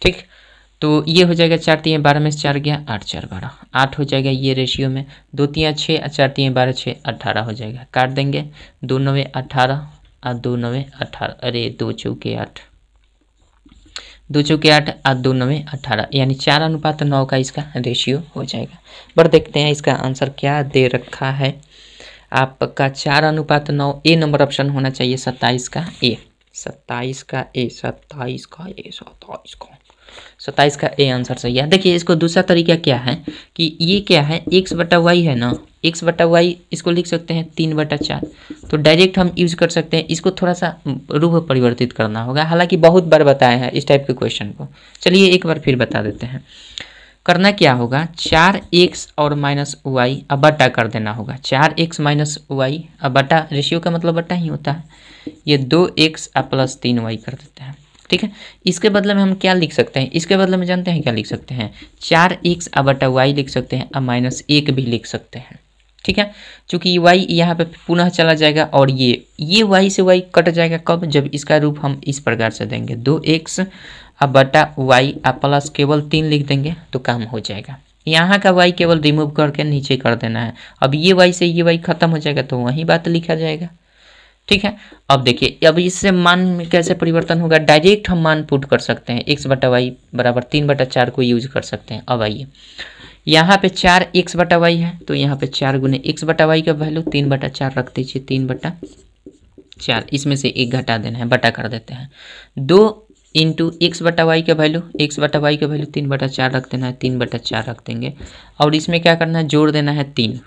ठीक, तो ये हो जाएगा 4 3 12 में से 4 गया 8 4 12 8 हो जाएगा ये रेशियो में। 2 3 6 4 3 12 6 18 हो जाएगा, काट देंगे। 2 9 18 और 2 9 18, अरे 2 चौके 8 2 चौके 8 और 2 9 18, यानी 4:9 का इसका रेशियो हो जाएगा। पर देखते हैं इसका आंसर क्या दे रखा है आपका। 4:9 ए नंबर ऑप्शन होना चाहिए 27 का ए, 27 का ए, 27 का ए, 27 का ए आंसर सही है। देखिए इसको दूसरा तरीका क्या है कि ये क्या है x/y है ना, x/y इसको लिख सकते हैं 3/4, तो डायरेक्ट हम यूज कर सकते हैं। इसको थोड़ा सा रूप परिवर्तित करना होगा, हालांकि बहुत बार बताए हैं इस टाइप के क्वेश्चन को। चलिए एक बार फिर बता देते हैं। करना क्या होगा, 4x और माइनस y अब बटा कर देना होगा। 4x माइनस y अब बटा, रेशियो का मतलब बटा ही होता है, ये 2x प्लस 3y कर देते हैं। ठीक है, इसके बदले में हम क्या लिख सकते हैं, इसके बदले में जानते हैं क्या लिख सकते हैं, 4x बटा y लिख सकते हैं और माइनस 1 भी लिख सकते हैं। ठीक है, चूंकि y यहाँ पे पुनः चला जाएगा और ये y से y कट जाएगा कब, जब इसका रूप हम इस प्रकार से देंगे 2x बटा y प्लस केवल 3 लिख देंगे तो काम हो जाएगा। यहाँ का y केवल रिमूव करके नीचे कर देना है। अब ये y से ये y खत्म हो जाएगा तो वही बात लिखा जाएगा। ठीक है, अब देखिए अब इससे मान में कैसे परिवर्तन होगा, डायरेक्ट हम मान पुट कर सकते हैं। x/y बराबर 3/4 को यूज कर सकते हैं। अब आइए यहाँ पे 4x/y है तो यहाँ पे 4 गुने x/y का वैल्यू 3/4 रख दीजिए, 3/4 4, इसमें से 1 घटा देना है, बटा कर देते हैं। 2 इंटू एक्स बटा वाई का वैल्यू, एक्स बटा वाई का वैल्यू 3/4 रख देना है, 3/4 रख देंगे। और इसमें क्या करना है, जोड़ देना है 3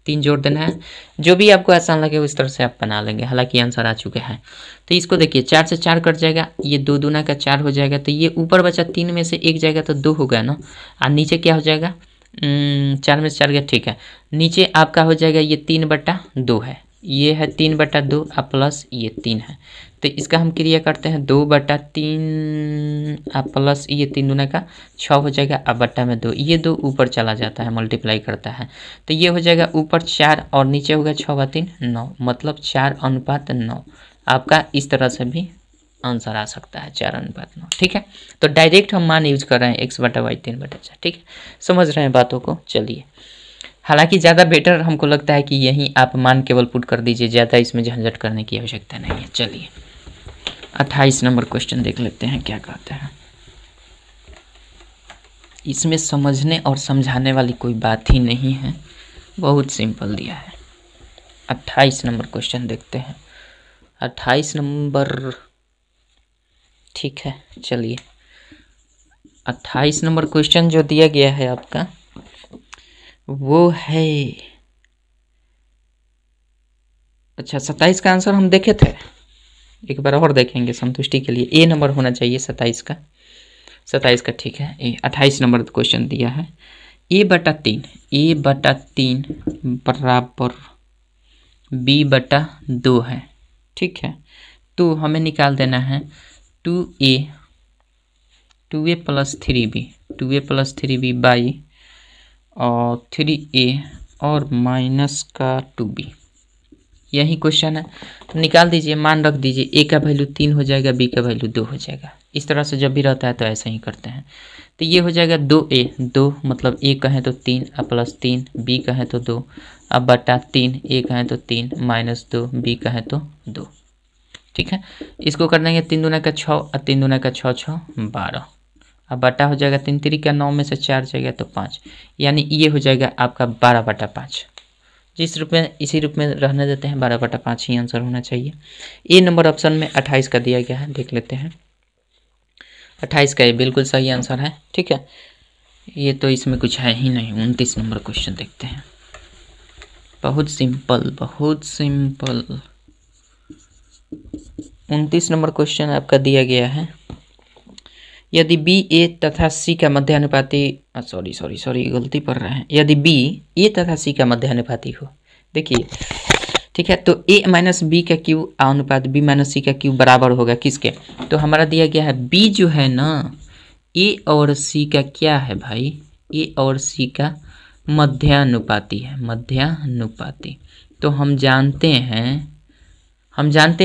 जोड़ देना है। जो भी आपको आसान लगे उस तरह से आप बना लेंगे, हालांकि आंसर आ चुके हैं। तो इसको देखिए 4 से 4 कट जाएगा, ये 2 दूना का 4 हो जाएगा। तो ये ऊपर बचा 3 में से 1 जाएगा तो 2 हो गया ना। और नीचे क्या हो जाएगा, 4 में से 4 गया, ठीक है। नीचे आपका हो जाएगा ये 3/2 है, ये है 3/2 और प्लस ये 3 है। तो इसका हम क्रिया करते हैं, 2/3 और प्लस ये 3 दूना का 6 हो जाएगा, अब बट्टा में 2, ये 2 ऊपर चला जाता है, मल्टीप्लाई करता है। तो ये हो जाएगा ऊपर 4 और नीचे होगा 6/3 9, मतलब 4:9। आपका इस तरह से भी आंसर आ सकता है, 4:9, ठीक है। तो डायरेक्ट हम मान यूज कर रहे हैं x बटा वाई 3/4, ठीक है। समझ रहे हैं बातों को, चलिए। हालांकि ज़्यादा बेटर हमको लगता है कि यहीं आप मान केवल पुट कर दीजिए, ज़्यादा इसमें झंझट करने की आवश्यकता नहीं है। चलिए 28 नंबर क्वेश्चन देख लेते हैं क्या कहते हैं। इसमें समझने और समझाने वाली कोई बात ही नहीं है, बहुत सिंपल दिया है। 28 नंबर क्वेश्चन देखते हैं। 28 नंबर, ठीक है, चलिए 28 नंबर क्वेश्चन जो दिया गया है आपका वो है, अच्छा 27 का आंसर हम देखे थे, एक बार और देखेंगे संतुष्टि के लिए। ए नंबर होना चाहिए 27 का, 27 का, ठीक है। 28 नंबर क्वेश्चन दिया है, a/3 बराबर b/2 है, ठीक है। तो हमें निकाल देना है 2a + 3b बाई और 3a और माइनस का 2b, यही क्वेश्चन है। तो निकाल दीजिए, मान रख दीजिए, a का वैल्यू 3 हो जाएगा, b का वैल्यू 2 हो जाएगा। इस तरह से जब भी रहता है तो ऐसे ही करते हैं। तो ये हो जाएगा 2a, 2 मतलब a कहें तो 3 प्लस 3, b कहें तो 2 अब बटा 3, a कहें तो 3 माइनस 2, b कहें तो 2, ठीक है। इसको कर देंगे 3 दूना का 6 और 3 दूना का 6 6 12, अब बटा हो जाएगा 3 3 का 9 में से 4 जाएगा तो 5, यानी ये हो जाएगा आपका 12/5। जिस रूप में इसी रूप में रहने देते हैं, 12/5 ही आंसर होना चाहिए। ए नंबर ऑप्शन में 28 का दिया गया है, देख लेते हैं। 28 का ये बिल्कुल सही आंसर है, ठीक है। ये तो इसमें कुछ है ही नहीं। 29 नंबर क्वेश्चन देखते हैं, बहुत सिंपल, बहुत सिंपल। 29 नंबर क्वेश्चन आपका दिया गया है, यदि बी ए तथा सी का मध्यानुपाती, सॉरी गलती कर रहे हैं, यदि बी ए तथा सी का मध्यानुपाती हो, देखिए, ठीक है। तो a माइनस बी का क्यू अनुपात b माइनस सी का क्यू बराबर होगा किसके, तो हमारा दिया गया है b जो है ना, a और c का क्या है भाई, a और c का मध्यानुपाती है, मध्यानुपाती। तो हम जानते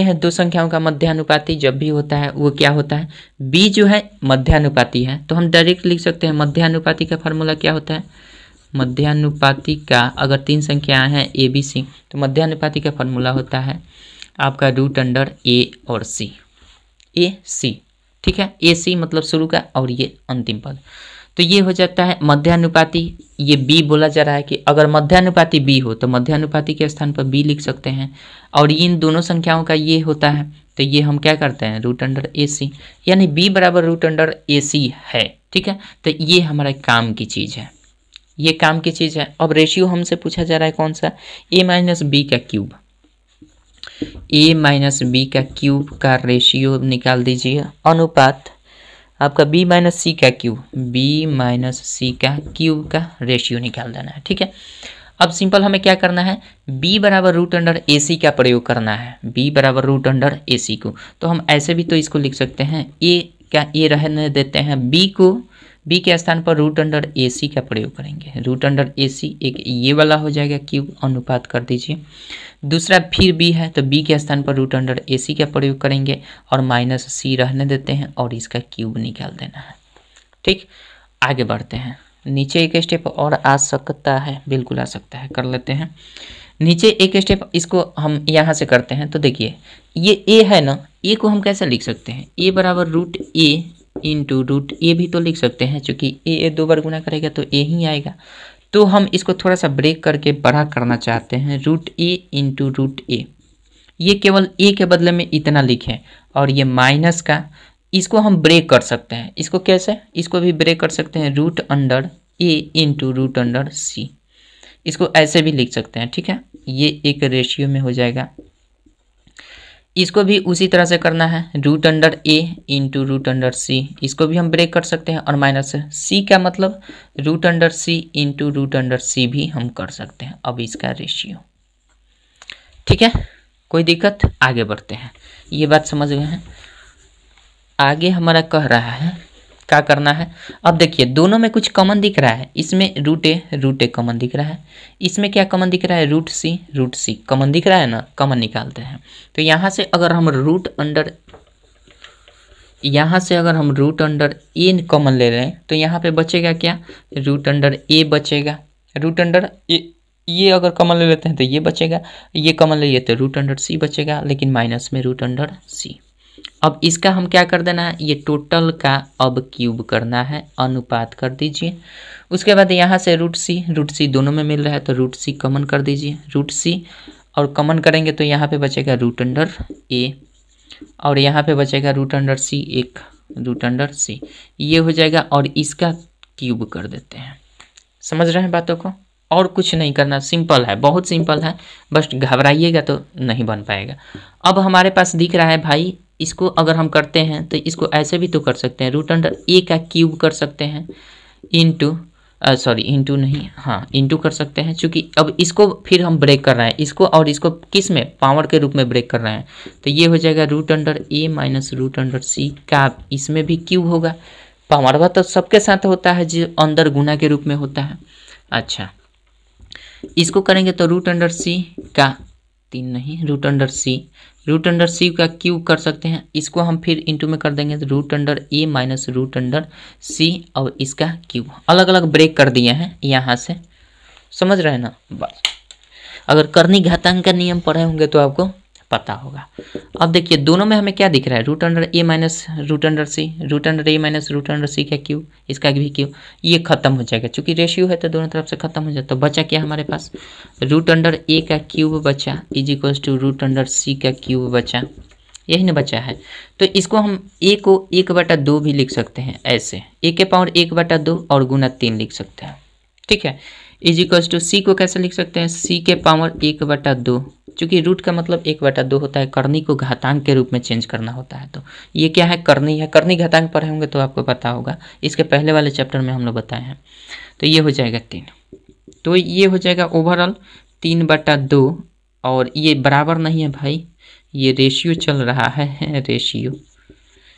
हैं दो संख्याओं का मध्यानुपाती जब भी होता है वो क्या होता है, b जो है मध्यानुपाती है। तो हम डायरेक्ट लिख सकते हैं मध्यानुपाती का फार्मूला क्या होता है, मध्यानुपाती का, अगर 3 संख्याएं हैं a b c तो मध्यानुपाती का फार्मूला होता है आपका √a और c, a c, ठीक है। a c मतलब शुरू का और ये अंतिम पद। तो ये हो जाता है मध्यानुपाती, ये b बोला जा रहा है कि अगर मध्यानुपाती b हो तो मध्यानुपाती के स्थान पर b लिख सकते हैं, और इन दोनों संख्याओं का ये होता है तो ये हम क्या करते हैं √ac, यानी b बराबर √ac है, ठीक है। तो ये हमारा काम की चीज़ है, ये काम की चीज़ है। अब रेशियो हमसे पूछा जा रहा है कौन सा, a माइनस बी का क्यूब, a माइनस बी का क्यूब का रेशियो निकाल दीजिए, अनुपात आपका b माइनस सी का क्यूब, b माइनस सी का क्यूब का रेशियो निकाल देना है, ठीक है। अब सिंपल हमें क्या करना है, b बराबर √ac का प्रयोग करना है, b बराबर √ac को। तो हम ऐसे भी तो इसको लिख सकते हैं, a का a रहने देते हैं, b को b के स्थान पर √ac का प्रयोग करेंगे, √ac एक ये वाला हो जाएगा क्यूब, अनुपात कर दीजिए। दूसरा फिर b है तो b के स्थान पर √ac का प्रयोग करेंगे और माइनस c रहने देते हैं और इसका क्यूब निकाल देना है, ठीक। आगे बढ़ते हैं, नीचे एक स्टेप और आ सकता है, बिल्कुल आ सकता है, कर लेते हैं। नीचे एक स्टेप इसको हम यहाँ से करते हैं। तो देखिए ये a है ना, a को हम कैसे लिख सकते हैं, a बराबर √a इंटू √a भी तो लिख सकते हैं, चूँकि a 2 बार गुना करेगा तो a ही आएगा। तो हम इसको थोड़ा सा ब्रेक करके बड़ा करना चाहते हैं, √a इंटू √a, ये केवल ए के बदले में इतना लिखें और ये माइनस का, इसको हम ब्रेक कर सकते हैं। इसको कैसे, इसको भी ब्रेक कर सकते हैं, रूट अंडर ए इंटू रूट अंडर सी, इसको ऐसे भी लिख सकते हैं। ठीक है, ये एक रेशियो में हो जाएगा। इसको भी उसी तरह से करना है, रूट अंडर ए इंटू रूट अंडर सी, इसको भी हम ब्रेक कर सकते हैं और माइनस सी का मतलब रूट अंडर सी इंटू रूट अंडर सी भी हम कर सकते हैं। अब इसका रेशियो, ठीक है, कोई दिक्कत, आगे बढ़ते हैं। ये बात समझ गए हैं। आगे हमारा कह रहा है क्या करना है। अब देखिए दोनों में कुछ कॉमन दिख रहा है, इसमें रूट ए कॉमन दिख रहा है, इसमें क्या कॉमन दिख रहा है, रूट सी कॉमन दिख रहा है ना, कॉमन निकालते हैं। तो यहाँ से अगर हम रूट अंडर ए कॉमन ले रहे हैं तो यहाँ पे बचेगा क्या, रूट अंडर ए बचेगा, रूट अंडर ये अगर कॉमन ले लेते हैं तो ये बचेगा, ये कॉमन ले लेते हैं रूट अंडर सी बचेगा, लेकिन माइनस में रूट अंडर सी। अब इसका हम क्या कर देना है, ये टोटल का अब क्यूब करना है, अनुपात कर दीजिए। उसके बाद यहाँ से रूट सी दोनों में मिल रहा है तो रूट सी कॉमन कर दीजिए, रूट सी और कॉमन करेंगे तो यहाँ पे बचेगा रूट अंडर ए और यहाँ पे बचेगा रूट अंडर सी, एक रूट अंडर सी, ये हो जाएगा और इसका क्यूब कर देते हैं। समझ रहे हैं बातों को, और कुछ नहीं करना, सिंपल है, बहुत सिंपल है, बस घबराइएगा तो नहीं बन पाएगा। अब हमारे पास दिख रहा है भाई, इसको अगर हम करते हैं तो इसको ऐसे भी तो कर सकते हैं, रूट अंडर ए का क्यूब कर सकते हैं इंटू इंटू कर सकते हैं, क्योंकि अब इसको फिर हम ब्रेक कर रहे हैं, इसको और इसको किस में, पावर के रूप में ब्रेक कर रहे हैं। तो ये हो जाएगा रूट अंडर ए माइनस रूट अंडर सी का, इसमें भी क्यूब होगा, पावर तो सबके साथ होता है जो अंदर गुना के रूप में होता है। अच्छा, इसको करेंगे तो रूट अंडर सी का रूट अंडर सी का क्यूब कर सकते हैं, इसको हम फिर इंटू में कर देंगे तो रूट अंडर ए माइनस रूट अंडर सी और इसका क्यूब, अलग अलग ब्रेक कर दिए हैं यहाँ से, समझ रहे हैं ना। बस अगर कर्णी घातांक का नियम पढ़े होंगे तो आपको पता होगा। अब देखिए दोनों में हमें क्या दिख रहा है, रूट अंडर ए माइनस रूट अंडर सी, रूट अंडर ए माइनस रूट अंडर सी का क्यूब, इसका भी क्यूब, ये खत्म हो जाएगा, क्योंकि रेशियो है तो दोनों तरफ से खत्म हो जाए। तो बचा क्या हमारे पास, रूट अंडर ए का क्यूब बचा is equals to root under C का क्यूब बचा, यही ना बचा है। तो इसको हम ए को 1/2 भी लिख सकते हैं, ऐसे ए के पावर 1/2 और गुना 3 लिख सकते हैं। ठीक है, इज इक्वल्स टू सी को कैसे लिख सकते हैं, सी के पावर 1/2, चूँकि रूट का मतलब 1/2 होता है, कर्णी को घातांक के रूप में चेंज करना होता है। तो ये क्या है, कर्णी है, कर्णी घातांक पढ़े होंगे तो आपको पता होगा, इसके पहले वाले चैप्टर में हम लोग बताए हैं। तो ये हो जाएगा 3, तो ये हो जाएगा ओवरऑल 3/2 और ये बराबर नहीं है भाई, ये रेशियो चल रहा है, रेशियो।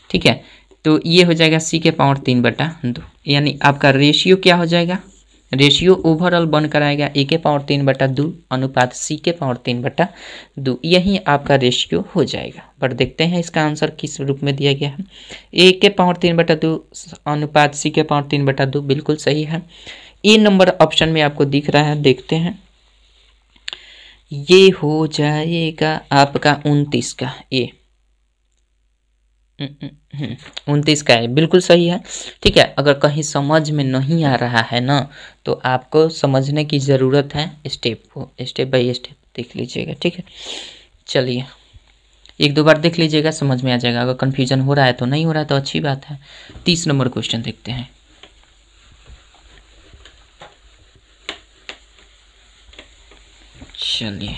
ठीक है, तो ये हो जाएगा सी के पावर 3/2, यानी आपका रेशियो क्या हो जाएगा, रेशियो ओवरऑल बनकर आएगा ए के पावर 3/2 अनुपात सी के पावर 3/2, यही आपका रेशियो हो जाएगा। पर देखते हैं इसका आंसर किस रूप में दिया गया है, ए के पावर 3/2 अनुपात सी के पावर 3/2 बिल्कुल सही है। ए नंबर ऑप्शन में आपको दिख रहा है, देखते हैं, ये हो जाएगा आपका 29 का, ए 29 का है, बिल्कुल सही है। ठीक है, अगर कहीं समझ में नहीं आ रहा है ना तो आपको समझने की ज़रूरत है, स्टेप बाय स्टेप देख लीजिएगा। ठीक है, चलिए 1-2 बार देख लीजिएगा, समझ में आ जाएगा। अगर कन्फ्यूजन हो रहा है तो नहीं हो रहा है तो अच्छी बात है। 30 नंबर क्वेश्चन देखते हैं। चलिए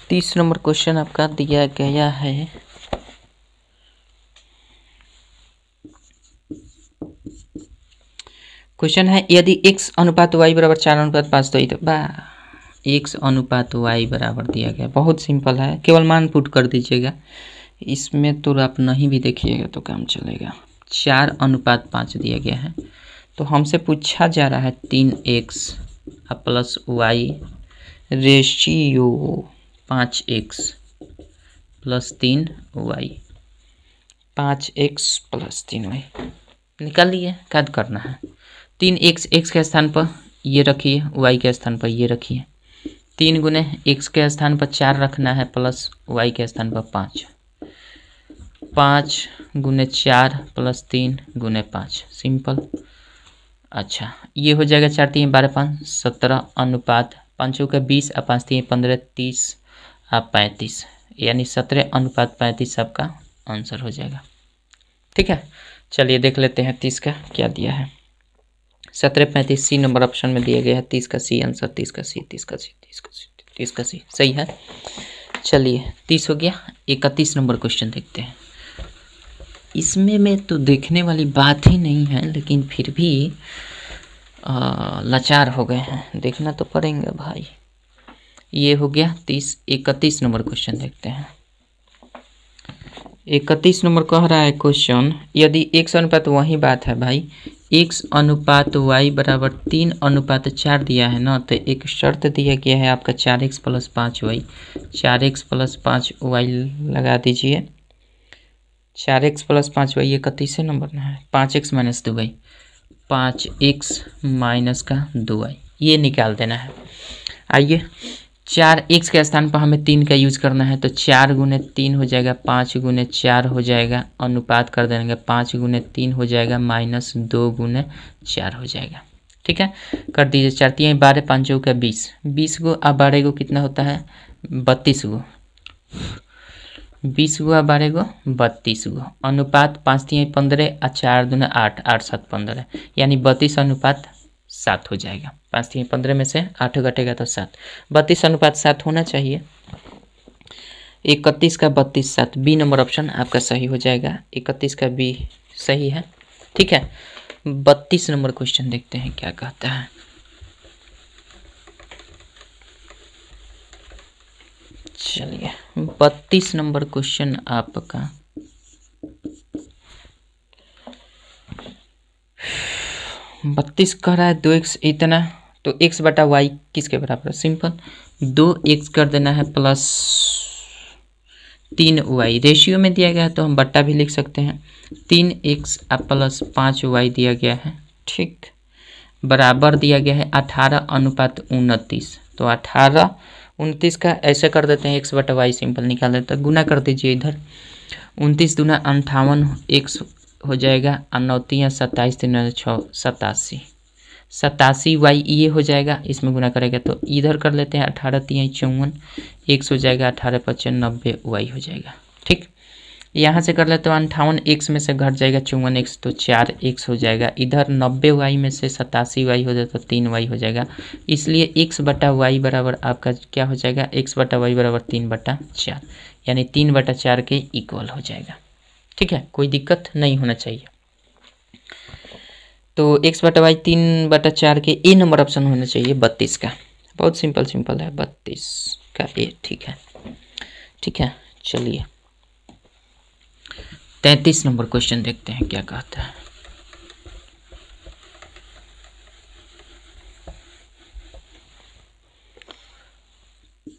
तीस नंबर क्वेश्चन आपका दिया गया है, क्वेश्चन है यदि x अनुपात y बराबर 4:5 तो x अनुपात y बराबर दिया गया, बहुत सिंपल है, केवल मान पुट कर दीजिएगा, इसमें तो आप नहीं भी देखिएगा तो काम चलेगा। 4:5 दिया गया है, तो हमसे पूछा जा रहा है 3x plus y ratio 5x plus 3y, 5x plus 3y निकाल लिए, क्या करना है, 3x x के स्थान पर ये रखिए, y के स्थान पर ये रखिए, 3 गुने x के स्थान पर 4 रखना है प्लस y के स्थान पर 5, 5 गुने 4 प्लस 3 गुने 5, सिंपल। अच्छा, ये हो जाएगा 4 3 12 5 17 अनुपात 5 का 20 और 5 3 15 30 और 35, यानी 17 अनुपात 35 आपका आंसर हो जाएगा। ठीक है, चलिए देख लेते हैं 30 का क्या दिया है। 17 35 सी नंबर ऑप्शन में दिया गया है। 30 का सी आंसर, 30 का सी, 30 का सी, 30 का सी, 30 का सी, सही है। चलिए 30 हो गया। 31 नंबर क्वेश्चन देखते हैं। इसमें में तो देखने वाली बात ही नहीं है, लेकिन फिर भी लाचार हो गए हैं, देखना तो पड़ेगा भाई। ये हो गया 30। 31 नंबर क्वेश्चन देखते हैं। 31 नंबर कह रहा है क्वेश्चन, यदि x अनुपात, वही बात है भाई, x अनुपात y बराबर 3 अनुपात 4 दिया है ना, तो एक शर्त दिया गया है आपका 4x plus 5y। 4x plus 5y लगा दीजिए। 4x प्लस 5y 31 नंबर ना है। 5x minus 2y, 5x minus का 2y, ये निकाल देना है। आइए, 4x के स्थान पर हमें 3 का यूज करना है, तो 4 गुने 3 हो जाएगा, 5 गुने 4 हो जाएगा, अनुपात कर देंगे 5 गुने 3 हो जाएगा, माइनस 2 गुने 4 हो जाएगा। ठीक है, कर दीजिए। 4 3 12 5 का 20, 20 गो और 12 गो कितना होता है, 32 गो। 20 गो और 12 गो 32 गो, अनुपात 5 3 15 और 4 दूना 8, 8 7 15, यानी 32 अनुपात 7 हो जाएगा। 5 3 15 में से 8 घटेगा तो 7, 32 अनुपात 7 होना चाहिए। 31 का 32 7, बी नंबर ऑप्शन आपका सही हो जाएगा। 31 का बी सही है। ठीक है, 32 नंबर क्वेश्चन देखते हैं क्या कहता है। चलिए 32 नंबर क्वेश्चन आपका, बत्तीस कह रहा है 2x इतना, तो x बटा y किसके बराबर है, सिंपल 2x कर देना है प्लस 3y। रेशियो में दिया गया है तो हम बट्टा भी लिख सकते हैं। 3x प्लस 5y दिया गया है, ठीक, बराबर दिया गया है 18 अनुपात 29। तो 18 29 का ऐसे कर देते हैं, x बटा y सिंपल निकाल देते हैं, गुना कर दीजिए इधर। 29 दूना 58, x हो जाएगा, 9 3 27 3 6 87, 87y ये हो जाएगा, इसमें गुना करेगा तो इधर कर लेते हैं। 18 3 54, x हो जाएगा, 18 5 90y हो जाएगा। ठीक, यहाँ से कर लेते हो 58 x में से घट जाएगा 54 x, तो 4 x हो जाएगा। इधर 90y में से 87y हो जाएगा तो 3y हो जाएगा। इसलिए x बटा y बराबर आपका क्या हो जाएगा, x बटा y बराबर 3 बटा 4, यानी 3 बटा 4 के इक्वल हो जाएगा। ठीक है, कोई दिक्कत नहीं होना चाहिए। तो x बटा वाई 3 बटा 4 के ए नंबर ऑप्शन होना चाहिए 32 का। बहुत सिंपल है, 32 का ए। ठीक है, ठीक है। चलिए 33 नंबर क्वेश्चन देखते हैं क्या कहता है।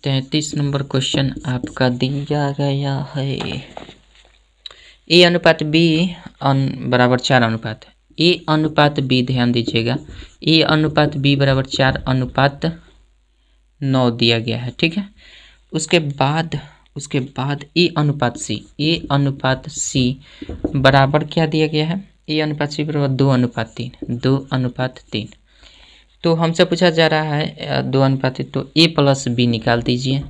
तैंतीस नंबर क्वेश्चन आपका दिया गया है, ए अनुपात बी बराबर 4 अनुपात है। ए अनुपात बी, ध्यान दीजिएगा, ए अनुपात बी बराबर 4 अनुपात 9 दिया गया है। ठीक है, उसके बाद ए अनुपात सी, ए अनुपात सी बराबर क्या दिया गया है, ए अनुपात सी बराबर 2 अनुपात 3, 2 अनुपात 3। तो हमसे पूछा जा रहा है 2 अनुपात, तो ए प्लस बी निकाल दीजिए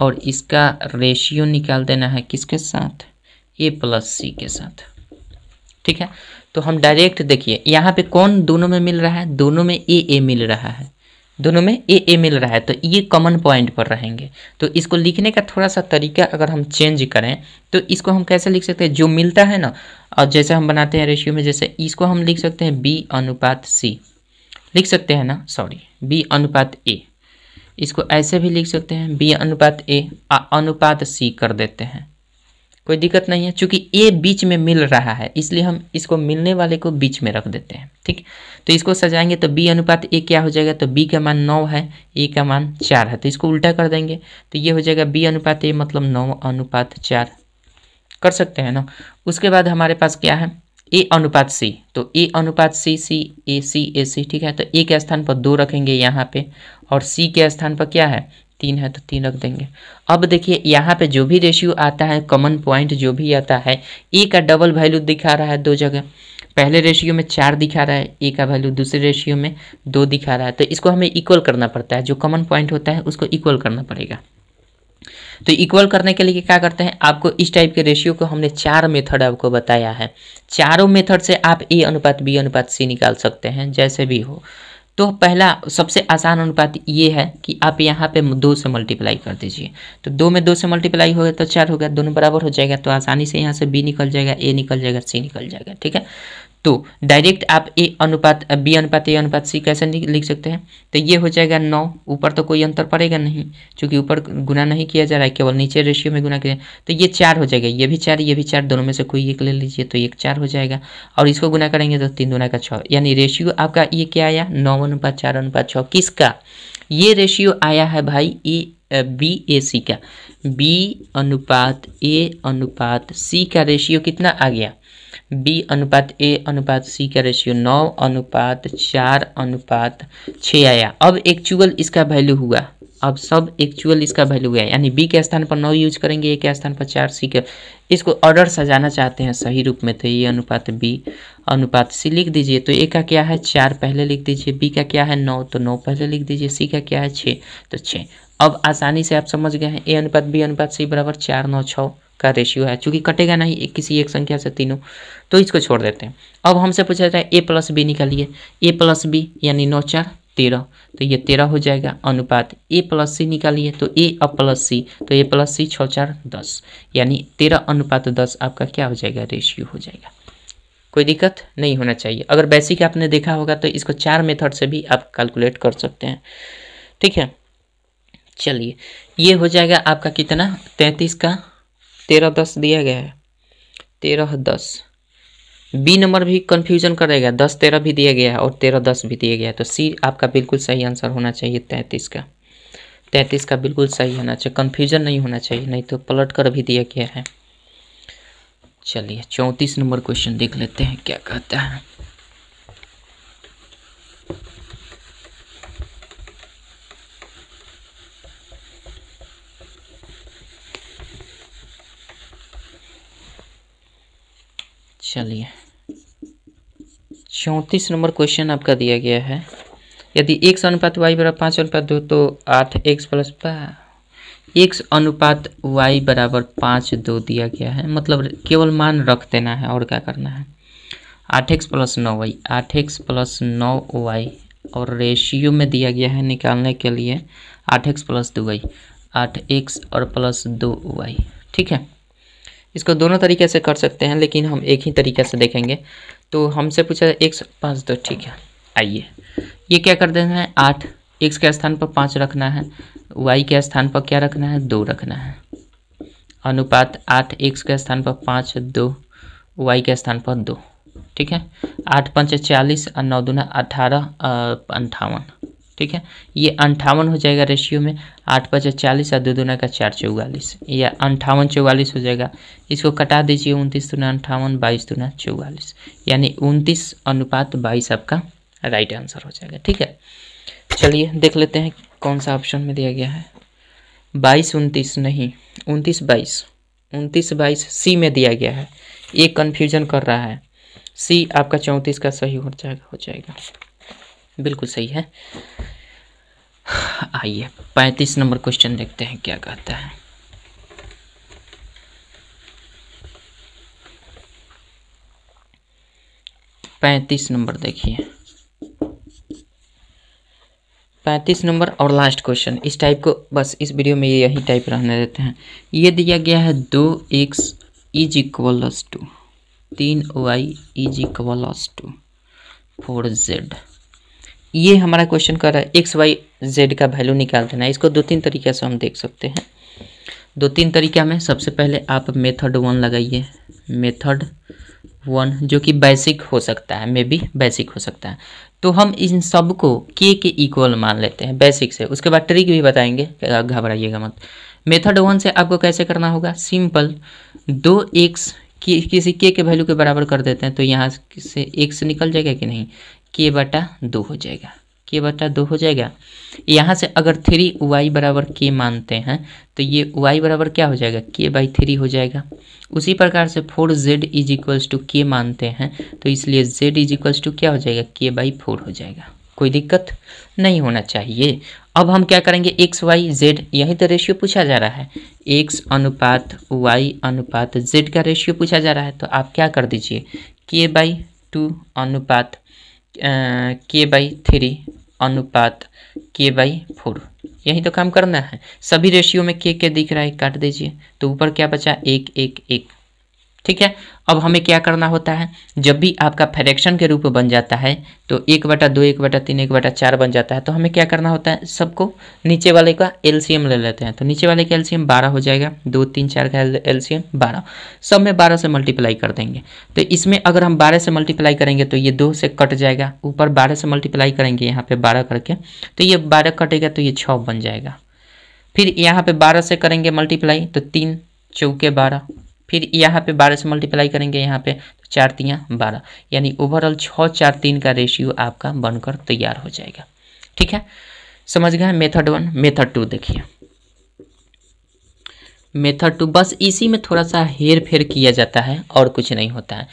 और इसका रेशियो निकाल देना है किसके साथ, ए प्लस सी के साथ। ठीक है, तो हम डायरेक्ट देखिए यहाँ पे कौन दोनों में मिल रहा है, दोनों में ए मिल रहा है, दोनों में ए मिल रहा है, तो ये कॉमन पॉइंट पर रहेंगे। तो इसको लिखने का थोड़ा सा तरीका अगर हम चेंज करें तो इसको हम कैसे लिख सकते हैं, जो मिलता है ना, और जैसे हम बनाते हैं रेशियो में, जैसे इसको हम लिख सकते हैं बी अनुपात सी, लिख सकते हैं ना, सॉरी बी अनुपात ए, इसको ऐसे भी लिख सकते हैं बी अनुपात ए अनुपात सी कर देते हैं, कोई दिक्कत नहीं है। चूंकि ए बीच में मिल रहा है इसलिए हम इसको मिलने वाले को बीच में रख देते हैं। ठीक, तो इसको सजाएंगे तो बी अनुपात ए क्या हो जाएगा, तो बी का मान 9 है, ए का मान 4 है, तो इसको उल्टा कर देंगे तो ये हो जाएगा बी अनुपात ए मतलब 9 अनुपात 4, कर सकते हैं ना। उसके बाद हमारे पास क्या है, ए अनुपात सी, तो ए अनुपात सी, सी ए सी, ठीक है, तो ए के स्थान पर 2 रखेंगे यहाँ पे और सी के स्थान पर क्या है 3 है तो 3 रख देंगे। अब देखिए यहाँ पे जो भी रेशियो आता है, कॉमन पॉइंट जो भी आता है, ए का डबल वैल्यू दिखा रहा है 2 जगह। पहले रेशियो में 4 दिखा रहा है ए का वैल्यू, दूसरे रेशियो में 2 दिखा रहा है। तो इसको हमें इक्वल करना पड़ता है, जो कॉमन पॉइंट होता है उसको इक्वल करना पड़ेगा। तो इक्वल करने के लिए क्या करते हैं, आपको इस टाइप के रेशियो को हमने 4 मेथड आपको बताया है। चारों मेथड से आप ए अनुपात बी अनुपात सी निकाल सकते हैं, जैसे भी हो। तो पहला सबसे आसान अनुपात ये है कि आप यहाँ पे 2 से मल्टीप्लाई कर दीजिए। तो 2 में 2 से मल्टीप्लाई हो गया तो 4 हो गया, दोनों बराबर हो जाएगा। तो आसानी से यहाँ से बी निकल जाएगा, ए निकल जाएगा, सी निकल जाएगा। ठीक है, तो डायरेक्ट आप ए अनुपात बी अनुपात ए अनुपात सी कैसे लिख सकते हैं, तो ये हो जाएगा 9। ऊपर तो कोई अंतर पड़ेगा नहीं, क्योंकि ऊपर गुना नहीं किया जा रहा है, केवल नीचे रेशियो में गुना किया। तो ये 4 हो जाएगा, ये भी 4, ये भी 4, दोनों में से कोई एक ले लीजिए तो एक 4 हो जाएगा। और इसको गुना करेंगे तो 3 दूना का 6, यानी रेशियो आपका ये क्या आया, 9 अनुपात 4 अनुपात 6। किसका ये रेशियो आया है भाई, ए बी ए सी का। बी अनुपात ए अनुपात सी का रेशियो कितना आ गया, बी अनुपात ए अनुपात सी का रेशियो 9 अनुपात 4 अनुपात 6 आया। अब एक्चुअल इसका वैल्यू हुआ, अब सब एक्चुअल इसका वैल्यू है, यानी बी के स्थान पर 9 यूज करेंगे, ए के स्थान पर 4, सी के। इसको ऑर्डर सजाना चाहते हैं सही रूप में, तो ए अनुपात बी अनुपात सी लिख दीजिए। तो ए का क्या है 4 पहले लिख दीजिए, बी का क्या है 9 तो 9 पहले लिख दीजिए, सी का क्या है 6 तो 6। अब आसानी से आप समझ गए हैं, ए अनुपात बी अनुपात सी बराबर 4 9 6 का रेशियो है। चूंकि कटेगा नहीं किसी एक संख्या से तीनों, तो इसको छोड़ देते हैं। अब हमसे पूछा जाता है ए प्लस बी निकालिए, ए प्लस बी यानी 9 4 13, तो ये 13 हो जाएगा। अनुपात ए प्लस सी निकालिए, तो ए अब प्लस सी, तो ए प्लस सी 6 4 10, यानी 13 अनुपात 10 आपका क्या हो जाएगा, रेशियो हो जाएगा। कोई दिक्कत नहीं होना चाहिए। अगर बेसिक आपने देखा होगा तो इसको 4 मेथड से भी आप कैलकुलेट कर सकते हैं। ठीक है, चलिए ये हो जाएगा आपका कितना, 33 का 13 10 दिया गया है, 13 10। बी नंबर भी कंफ्यूजन करेगा, 10 13 भी दिया गया है और 13 10 भी दिया गया है। तो सी आपका बिल्कुल सही आंसर होना चाहिए 33 का, 33 का बिल्कुल सही होना चाहिए, कंफ्यूजन नहीं होना चाहिए, नहीं तो पलट कर भी दिया गया है। चलिए 34 नंबर क्वेश्चन देख लेते हैं क्या कहता है। चलिए 34 नंबर क्वेश्चन आपका दिया गया है, यदि x अनुपात y बराबर 5 अनुपात 2 तो 8x प्लस x अनुपात y बराबर 5 2 दिया गया है। मतलब केवल मान रख देना है और क्या करना है। 8x plus 9y, 8x plus 9y और रेशियो में दिया गया है निकालने के लिए 8x प्लस 2y, 8x और प्लस 2y। ठीक है, इसको दोनों तरीके से कर सकते हैं, लेकिन हम एक ही तरीके से देखेंगे। तो हमसे पूछा x 5 2, ठीक है। आइए ये क्या कर देना है, 8 x के स्थान पर 5 रखना है, y के स्थान पर क्या रखना है 2 रखना है। अनुपात 8 x के स्थान पर 5 2 y के स्थान पर 2। ठीक है, 8 5 40 और 9 दूना 18 58। ठीक है, ये 58 हो जाएगा रेशियो में, 8 5 40 और 2 दूना का 4 44, या 58 44 हो जाएगा। इसको कटा दीजिए, 29 दूना 58 22 दूना 44, यानी 29 अनुपात 22 आपका राइट आंसर हो जाएगा। ठीक है, चलिए देख लेते हैं कौन सा ऑप्शन में दिया गया है। 22 29 नहीं, 29 22, 29 22 सी में दिया गया है। ये कन्फ्यूजन कर रहा है, सी आपका 34 का सही हो जाएगा, बिल्कुल सही है। आइए 35 नंबर क्वेश्चन देखते हैं क्या कहता है। पैंतीस नंबर देखिए, 35 नंबर और लास्ट क्वेश्चन। इस टाइप को बस इस वीडियो में यही टाइप रहने देते हैं। ये दिया गया है 2x is equals to 3y is equals to 4z। ये हमारा क्वेश्चन कर रहा है एक्स वाई जेड का वैल्यू निकाल देना है। इसको 2-3 तरीके से हम देख सकते हैं। 2-3 तरीका में सबसे पहले आप मेथड 1 लगाइए, मेथड 1 जो कि बेसिक हो सकता है, मे बी बेसिक हो सकता है। तो हम इन सब को के इक्वल मान लेते हैं बेसिक से, उसके बाद ट्रिक भी बताएंगे, घबराइएगा मत। मेथड 1 से आपको कैसे करना होगा, सिंपल 2x किसी के वैल्यू के बराबर कर देते हैं, तो यहाँ से x निकल जाएगा कि नहीं, k/2 हो जाएगा, k/2 हो जाएगा। यहाँ से अगर 3y बराबर k मानते हैं तो ये y बराबर क्या हो जाएगा, k/3 हो जाएगा। उसी प्रकार से 4z is equals to k मानते हैं तो इसलिए z इज इक्वल्स टू क्या हो जाएगा, k/4 हो जाएगा। कोई दिक्कत नहीं होना चाहिए। अब हम क्या करेंगे, x y z, यही तो रेशियो पूछा जा रहा है, x अनुपात y अनुपात z का रेशियो पूछा जा रहा है। तो आप क्या कर दीजिए, k/2 अनुपात k/3 अनुपात k/4, यही तो काम करना है। सभी रेशियो में k दिख रहा है, काट दीजिए तो ऊपर क्या बचा, 1 1 1। ठीक है, अब हमें क्या करना होता है, जब भी आपका फ्रैक्शन के रूप बन जाता है तो 1/2 1/3 1/4 बन जाता है, तो हमें क्या करना होता है, सबको नीचे वाले का एलसीएम ले लेते हैं। तो नीचे वाले का एलसीएम 12 हो जाएगा, 2 3 4 का एलसीएम 12, सब में 12 से मल्टीप्लाई कर देंगे। तो इसमें अगर हम 12 से मल्टीप्लाई करेंगे तो ये 2 से कट जाएगा, ऊपर 12 से मल्टीप्लाई करेंगे यहाँ पे 12 करके तो ये 12 कटेगा तो ये 6 बन जाएगा। फिर यहाँ पे 12 से करेंगे मल्टीप्लाई तो 3 चौके 12, फिर यहाँ पे 12 से मल्टीप्लाई करेंगे यहाँ पे तो 4 3 12, यानी ओवरऑल 6 4 3 का रेशियो आपका बनकर तैयार हो जाएगा। ठीक है, समझ गए मेथड 1। मेथड 2 देखिए, मेथड 2 बस इसी में थोड़ा सा हेर फेर किया जाता है और कुछ नहीं होता है।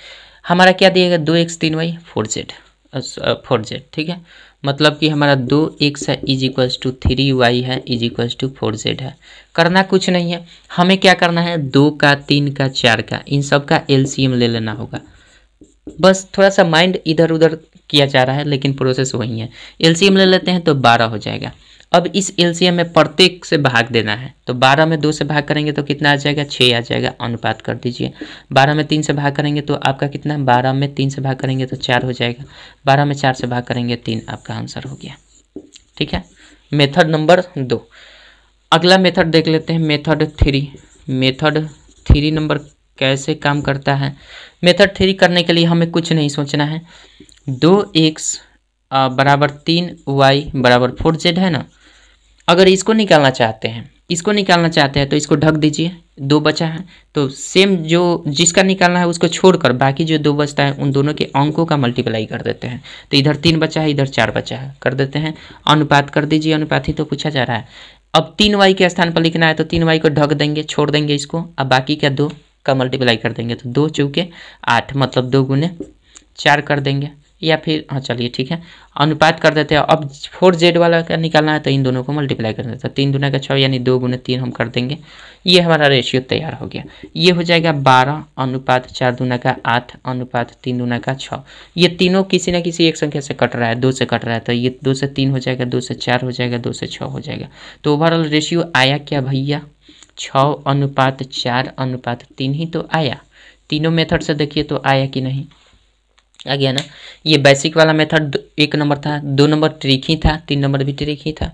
हमारा क्या दिएगा, 2x 3y 4z। ठीक है, मतलब कि हमारा 2x है इज इक्वल्स टू 3y है इज इक्वल्स टू 4z है। करना कुछ नहीं है, हमें क्या करना है, 2 का 3 का 4 का इन सब का एलसीएम ले लेना होगा। बस थोड़ा सा माइंड इधर उधर किया जा रहा है लेकिन प्रोसेस वही है। एलसीएम ले लेते हैं तो 12 हो जाएगा। अब इस एलसीएम में प्रत्येक से भाग देना है, तो 12 में 2 से भाग करेंगे तो कितना आ जाएगा, 6 आ जाएगा। अनुपात कर दीजिए, 12 में 3 से भाग करेंगे तो आपका कितना, 12 में 3 से भाग करेंगे तो 4 हो जाएगा, 12 में 4 से भाग करेंगे 3, आपका आंसर हो गया। ठीक है, मेथड नंबर 2। अगला मेथड देख लेते हैं, मेथड 3। मेथड 3 नंबर कैसे काम करता है। मेथड 3 करने के लिए हमें कुछ नहीं सोचना है, 2x बराबर 3y बराबर 4z है ना। अगर इसको निकालना चाहते हैं तो इसको ढक दीजिए, 2 बचा है तो सेम जो जिसका निकालना है उसको छोड़कर बाकी जो 2 बचता है उन दोनों के अंकों का मल्टीप्लाई कर देते हैं। तो इधर 3 बचा है, इधर 4 बचा है, कर देते हैं। अनुपात कर दीजिए, अनुपात ही तो पूछा जा रहा है। अब 3y के स्थान पर लिखना है तो 3y को ढक देंगे, छोड़ देंगे इसको, अब बाकी का 2 का मल्टीप्लाई कर देंगे तो 2 चौके 8, मतलब 2 गुने 4 कर देंगे, या फिर हाँ चलिए ठीक है अनुपात कर देते हैं। अब 4z वाला का निकालना है तो इन दोनों को मल्टीप्लाई कर देते हैं, 3 दूना का 6 यानी 2 गुने 3 हम कर देंगे। ये हमारा रेशियो तैयार हो गया। ये हो जाएगा 12 अनुपात 4 दूना का 8 अनुपात 3 दूना का 6। ये तीनों किसी न किसी एक संख्या से कट रहा है, 2 से कट रहा है, तो ये 2 से 3 हो जाएगा, 2 से 4 हो जाएगा, 2 से 6 हो जाएगा। तो ओवरऑल रेशियो आया क्या भैया, 6 अनुपात 4 अनुपात 3 ही तो आया। तीनों मेथड से देखिए तो आया कि नहीं, आ गया ना। ये बेसिक वाला मेथड 1 नंबर था, 2 नंबर ट्रिक ही था, 3 नंबर भी ट्रिक ही था,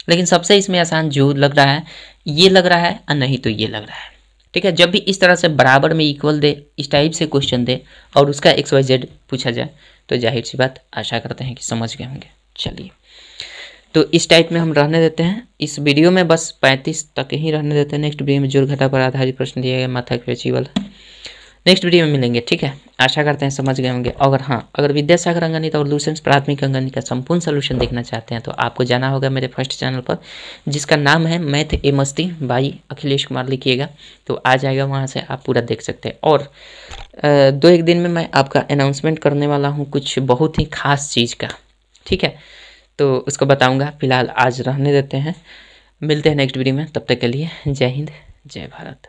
लेकिन सबसे इसमें आसान जो लग रहा है ये लग रहा है और नहीं तो ये लग रहा है। ठीक है, जब भी इस तरह से बराबर में इक्वल दे, इस टाइप से क्वेश्चन दे और उसका XYZ पूछा जाए तो जाहिर सी बात आशा करते हैं कि समझ गए होंगे। चलिए, तो इस टाइप में हम रहने देते हैं। इस वीडियो में बस 35 तक ही रहने देते हैं। नेक्स्ट वीडियो में जोड़ घटा पर आधारित प्रश्न दिया गया, माथा पेची वाला नेक्स्ट वीडियो में मिलेंगे। ठीक है, आशा करते हैं समझ गए होंगे। अगर विद्यासागर अंगणित और लूसेंट प्राथमिक अंगणित का संपूर्ण सोल्यूशन देखना चाहते हैं तो आपको जाना होगा मेरे फर्स्ट चैनल पर, जिसका नाम है मैथ ए मस्ती बाई अखिलेश कुमार, लिखिएगा तो आ जाएगा, वहाँ से आप पूरा देख सकते हैं। और 2-1 दिन में मैं आपका अनाउंसमेंट करने वाला हूँ कुछ बहुत ही खास चीज़ का। ठीक है, तो उसको बताऊँगा, फिलहाल आज रहने देते हैं। मिलते हैं नेक्स्ट वीडियो में, तब तक के लिए जय हिंद जय भारत।